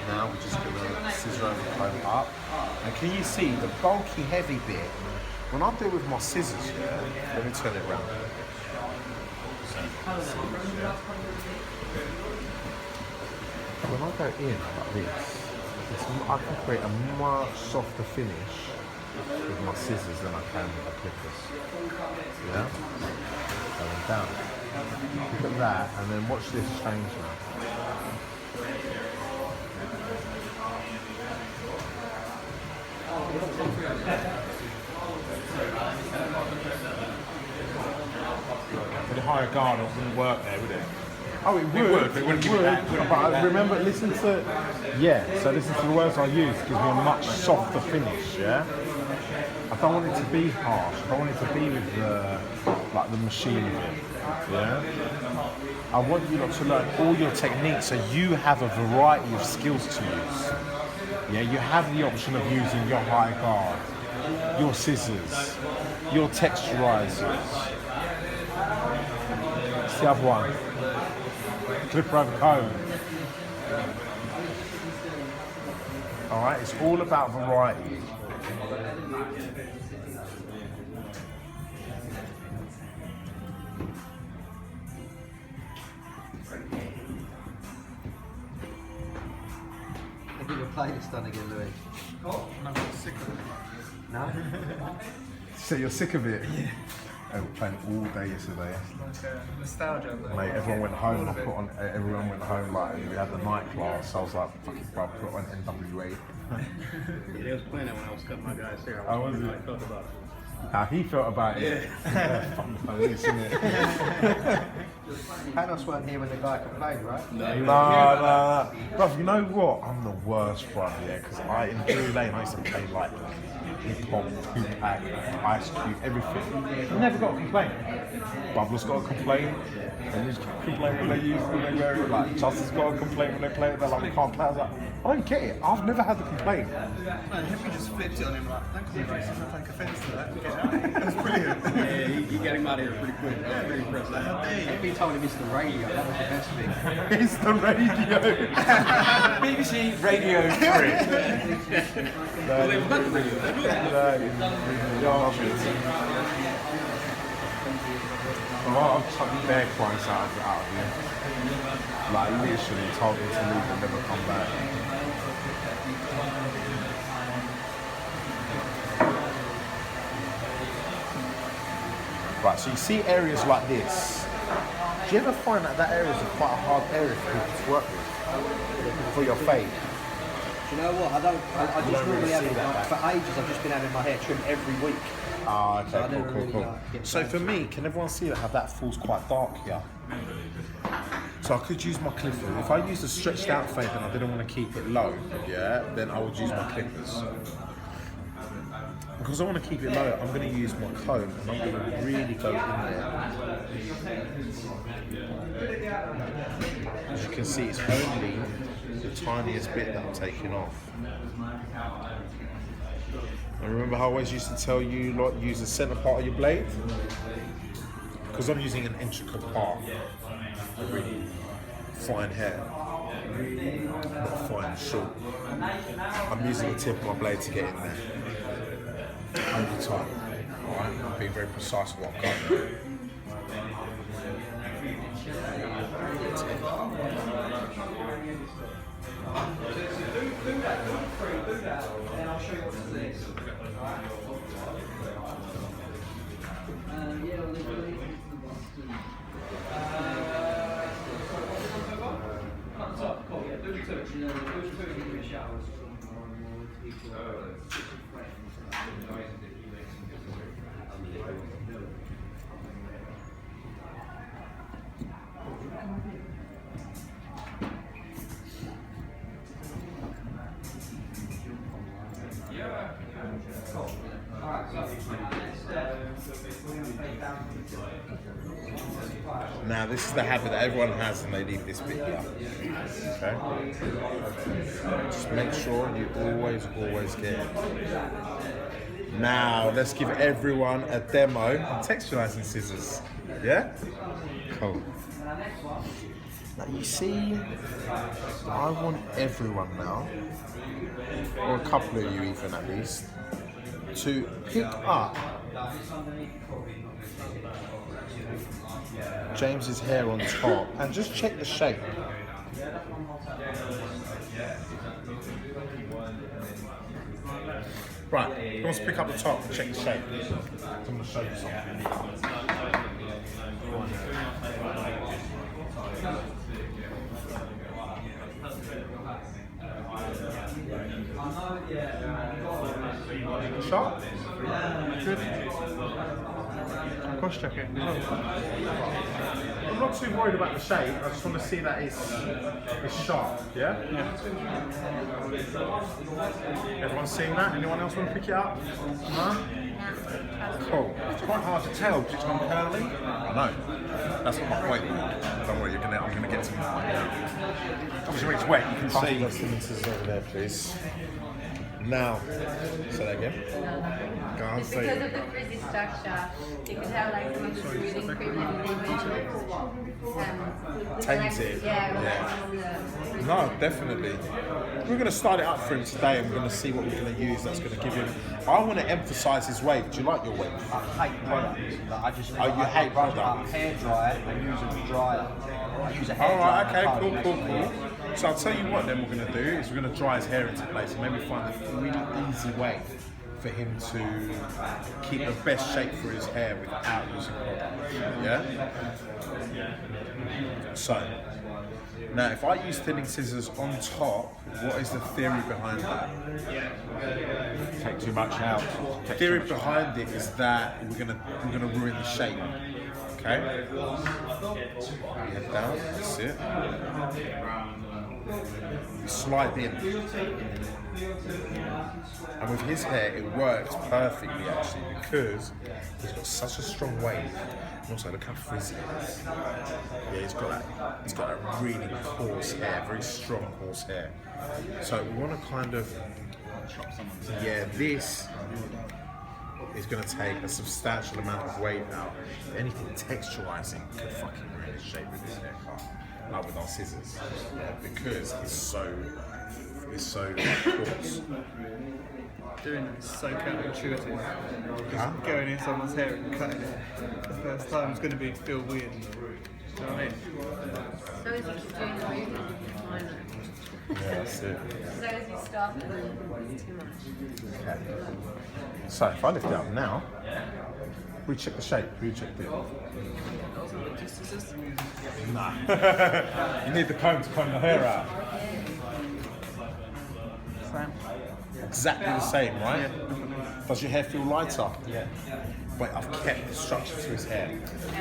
now we're just gonna scissor over the comb up. And can you see the bulky, heavy bit? When I do it with my scissors, yeah, let me turn it around. When I go in like this, I can create a much softer finish with my scissors than I can with the clippers. Yeah? Going down. Look at that, and then watch this change now. For the higher guard, it wouldn't work there, would it? Oh, it would. It would. But remember, listen to, so listen to the words I use. It gives me a much softer finish, yeah? I don't want it to be harsh. I don't want it to be with the machine of it, yeah? I want you lot to learn all your techniques so you have a variety of skills to use. Yeah, you have the option of using your high guard, your scissors, your texturizers. It's the other one. Clipper over comb. Alright, it's all about variety. Have you got a playlist done again, Louis? Oh, and I'm sick of it. No? So you're sick of it? Yeah. They were playing all day yesterday. Like nostalgia. Mate, everyone went home. Everyone went home. Like we had the night class. I was like, "Fucking bro, put on NWA." Yeah, they was playing that when I was cutting my guy's hair. Oh, was wondering it? how I felt about it. How he felt about it. Yeah. Fucking police, innit? Panos weren't here when the guy complained, right? No. Bruv, you know what? I'm the worst, bruv, yeah, because in Drury Lane I used to play like hip hop, Tupac, Ice Cube, everything. I never got a complaint. Bubbler's got a complaint. And he's complain when they wear it. Like Justice got a complaint when they play it. They're like, we can't play. I was like, I don't get it. I've never had the complaint. Man, Henry just flipped it on him like, don't call me racist, I take offence to that. Get out of here. That's brilliant. Yeah, he got him out of here pretty quick. I was pretty impressed. Henry told him it's the radio. That was the best thing. It's the radio. BBC Radio 3. Well, they was about the radio. I've chucked bear price out of here. Like literally told him to leave and never come back. Right, so you see areas like this. Do you ever find that area is quite a hard area for people to work with? For your fade? Do you know what? I just normally have it, for ages I've just been having my hair trimmed every week. Ah, okay, So I never cool. really, get So down for to me, can everyone see how that falls quite dark here? So I could use my clippers. If I used a stretched out fade and I didn't want to keep it low, yeah, then I would use my clippers. Because I want to keep it low, I'm going to use my comb and I'm going to really go in there. As you can see, it's only the tiniest bit that I'm taking off. And remember how I always used to tell you, like, use the centre part of your blade? Because I'm using an intricate part of really fine hair, not fine and short. I'm using the tip of my blade to get in there. Over time. Alright, I'm being very precise with what I'm going. Now this is the habit that everyone has and they leave this bit here. Okay? Just make sure you always get it. Now let's give everyone a demo on texturizing scissors. Yeah? Cool. Now you see, I want everyone now, or a couple of you even at least, to pick up James's hair on top and just check the shape. Right, who wants to pick up the top and check the shape? I'm going to show you something. Sharp? Good. Cross check it. I'm not too worried about the shape, I just want to see that it's sharp, yeah? Everyone seeing that? Anyone else want to pick it up? No? Cool. It's quite hard to tell because it's gone curly. I know. That's not my point. Don't worry, I'm going to get to that. Obviously when it's wet you can see. Those scissors over there, please. Now, say that again. Go on, It's say because it. of the frizzy structure. You can have like some of the smoothing cream that you need Taints it. Yeah. No, definitely. We're going to start it up for him today and we're going to see what we're going to use that's going to give him... I want to emphasise his wave. Do you like your wave? I hate products. Like, I just you hate products? Hair dryer, I use a dryer. I use a hair Alright, dryer. okay, cool. So I'll tell you what then we're going to do is we're going to dry his hair into place and maybe find a really easy way for him to keep the best shape for his hair without using product. Yeah? So, now if I use thinning scissors on top, what is the theory behind that? Take too much out. The theory behind it is that we're gonna ruin the shape. Okay? Head down, that's it. You slide in. And with his hair, it works perfectly actually because he's got such a strong wave. And also look how frizzy it is. Yeah, he's got a really coarse hair, very strong coarse hair. So we want to kind of, this is going to take a substantial amount of wave out. Anything texturizing could fucking ruin the shape of his hair, like with our scissors, because it's so coarse. Doing it is so counterintuitive. Huh? Going in someone's hair and cutting it the first time is going to feel weird. Do you know what I mean? So as you keep doing the movement, you find it. Yeah, that's it. So as you stop, it's too much. Okay. So if I lift it up now, we check the shape. Who checked it? Nah. You need the comb to comb the hair out. Same. Exactly the same, right? Does your hair feel lighter? Yeah. But I've kept the structure to his hair.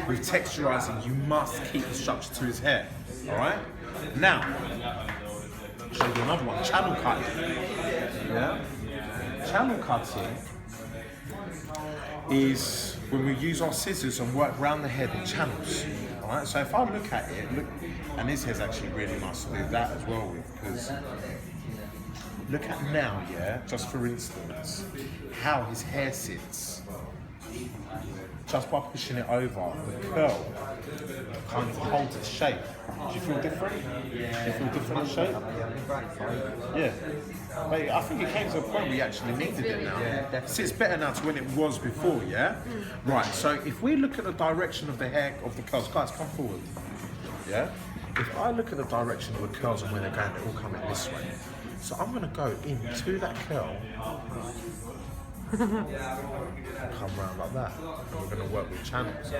With texturizing, you must keep the structure to his hair. Alright? Now, I'll show you another one. Channel cutting. Yeah? Channel cutting is when we use our scissors and work around the head in channels. Alright? So if I look at it, and his hair's actually really nice to do that as well with, because look at now, yeah, just for instance, how his hair sits. Just by pushing it over, the curl kind of holds its shape. Do you feel different? Do you feel different in shape? Yeah. But I think it came to a point where you actually needed it now. It sits better now to when it was before, yeah? Right, so if we look at the direction of the hair, of the curls, guys, come forward. Yeah? If I look at the direction of the curls and where they're going, they're all coming this way. So I'm going to go into that curl, come round like that, and we're going to work with channels.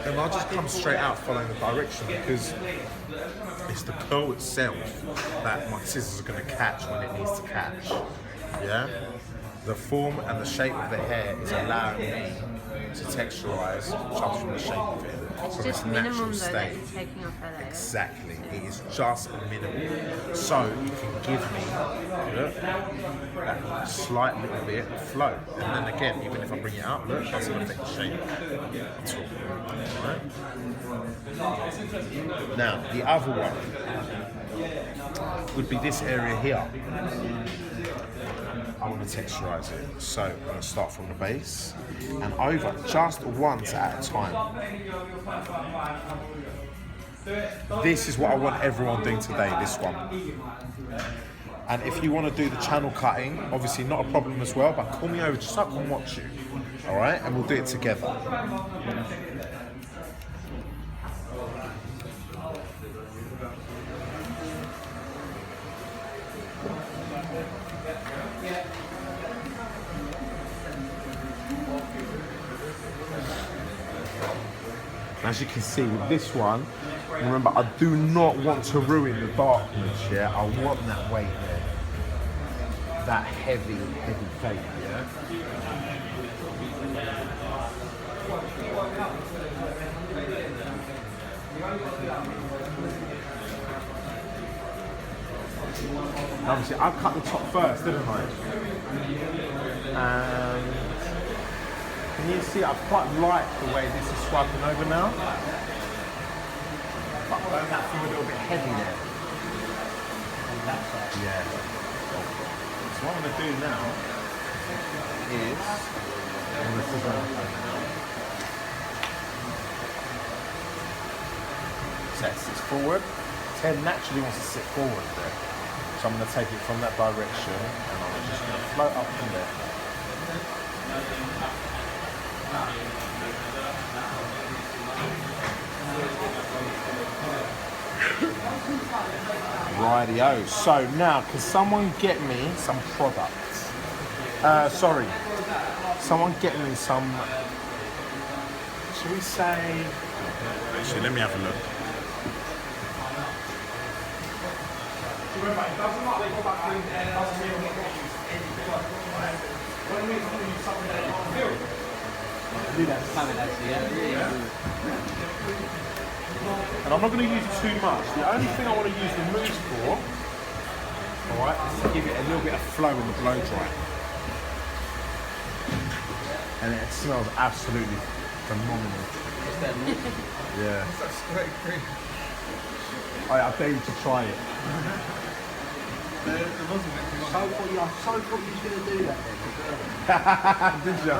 And I'll just come straight out following the direction because it's the curl itself that my scissors are going to catch when it needs to catch. Yeah? The form and the shape of the hair is allowing me to texturize just from the shape of it. It's from just its minimum natural though that state. you're taking off that. Exactly, it is just minimal. So you can give me look, that slight little bit of flow. And then again, even if I bring it up, look, it doesn't affect the shape at all. Right? Now, the other one would be this area here. I want to texturize it. So I'm going to start from the base and over just once at a time. This is what I want everyone doing today, this one. And if you want to do the channel cutting, obviously not a problem as well, but call me over just so I can watch you. All right, and we'll do it together. As you can see with this one, remember I do not want to ruin the darkness, yeah? I want that weight there. That heavy fade, yeah? Obviously I cut the top first, didn't I? Can you see, I quite like the way this is swiping over now. But don't that feel a little bit heavy there? On that side? Yeah. So what I'm going to do now is, I'm going to sit down. Sets forward. Ted naturally wants to sit forward there. So I'm going to take it from that direction and I'm just going to float up from there. Rightio. So now, can someone get me some products? Sorry. Someone get me some. Should we say? Actually, let me have a look. And I'm not going to use too much. The only thing I want to use the mousse for, alright, is to give it a little bit of flow in the blow dry. And it smells absolutely phenomenal. Yeah. I dare you to try it. So thought you were going to do that then. Did you?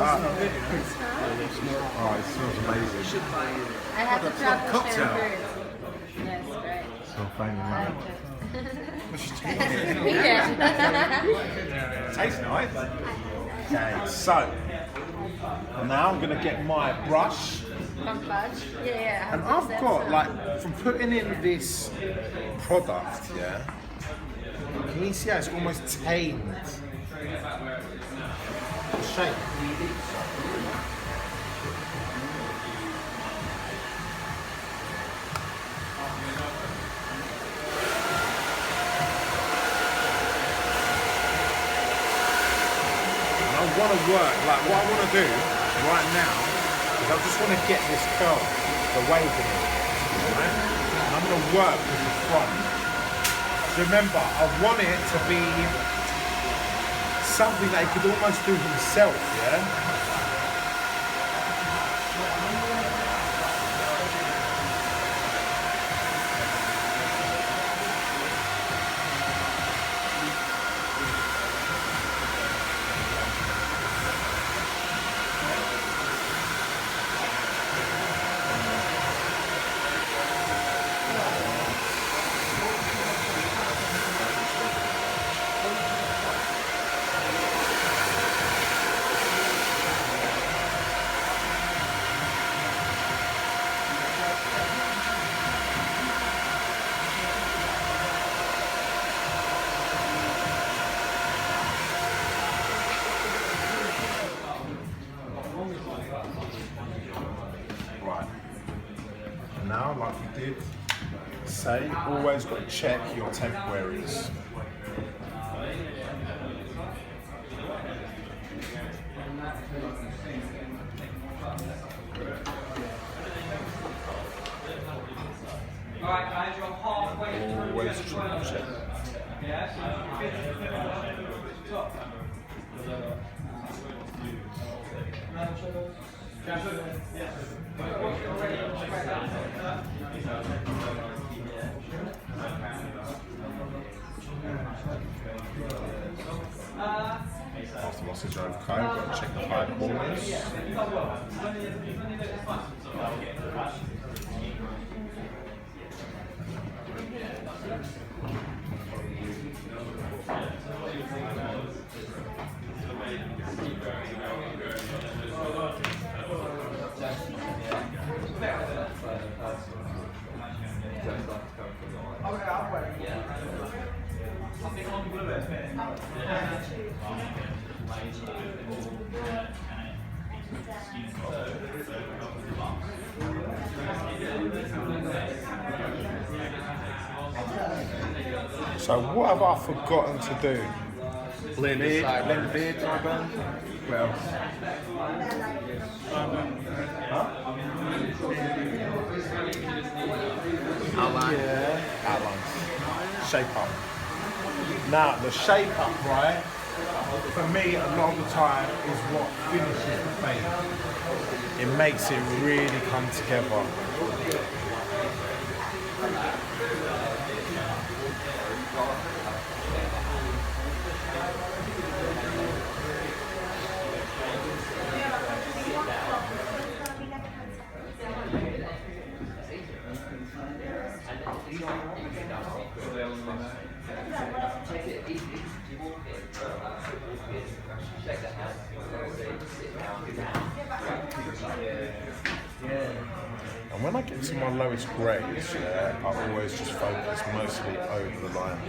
Oh, it smells amazing. I had the chocolate shampoo. Yes, great. So thank you, I man. like it. Yeah. Tastes nice. Okay, so now I'm gonna get my brush. From fudge? Yeah. And I've got, like, from putting in this product, yeah, can you see how it's almost tamed? The shape. And I want to work, like, what I want to do right now is I just want to get this curl, the wave in it, right? And I'm going to work with the front. Remember, I want it to be something that he could almost do himself, yeah? Right. And now, like we did say, always got to check your temporaries. After losses are okay, got to check the high corners. So what have I forgotten to do? Blend the Beard, sideburns. blend beard, sideburn. What else? Outline. Yeah. Outlines. Shape up. Now the shape up, right? For me, a lot of the time is what finishes the fade. It makes it really come together. And when I get to my lowest grades, yeah, I always just focus mostly over the line.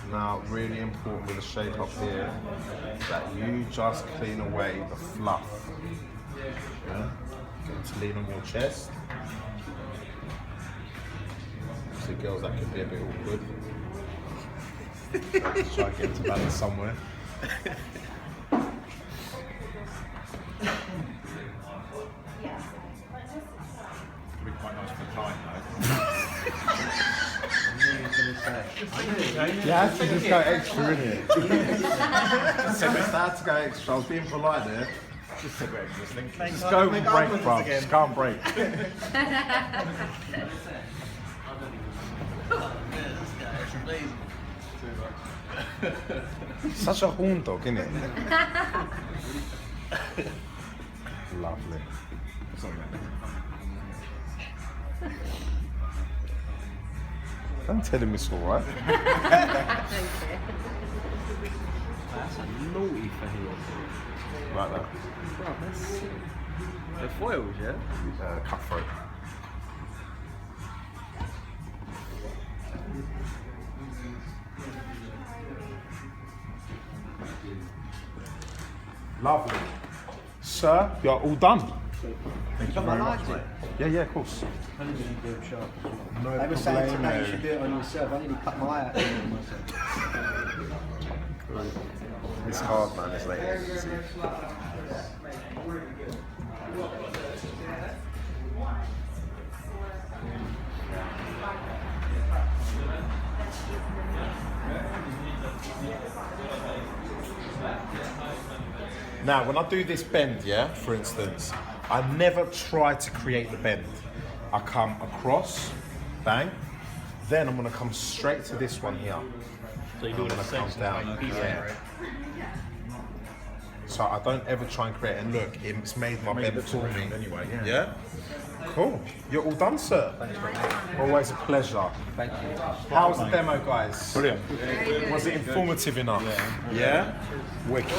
Now, really important with the shape up here, that you just clean away the fluff. Yeah? Get to lean on your chest. See girls, that could be a bit awkward. Let's try and get to balance somewhere. Could be quite nice for the client, though. You have to just go extra, innit? Just said it's hard to go extra. I was being polite there. Just a bit extra thinking. Just go and break, bro. Just go and break. Such a horn dog, isn't it? Lovely. Don't tell him it's alright. That's a naughty for here. Like that. Bro, that's the foils, yeah? Cutthroat. Lovely. Sir, you're all done. You got my lights in? Yeah, of course. I didn't really do them sharp. No They were saying problemo. today you should do it on yourself. I nearly cut my eye out doing myself. It's hard, man, it's late. Now, when I do this bend, yeah, for instance, I never try to create the bend. I come across, bang, then I'm gonna come straight to this one here. So you do it in I'm gonna come sections, down. like piece Yeah. So I don't ever try and create, and look, it's made my bend for me. Anyway, Yeah? Cool. You're all done, sir. Always a pleasure. Thank you. How was the demo, guys? Brilliant. Was it informative enough? Yeah? Wicked.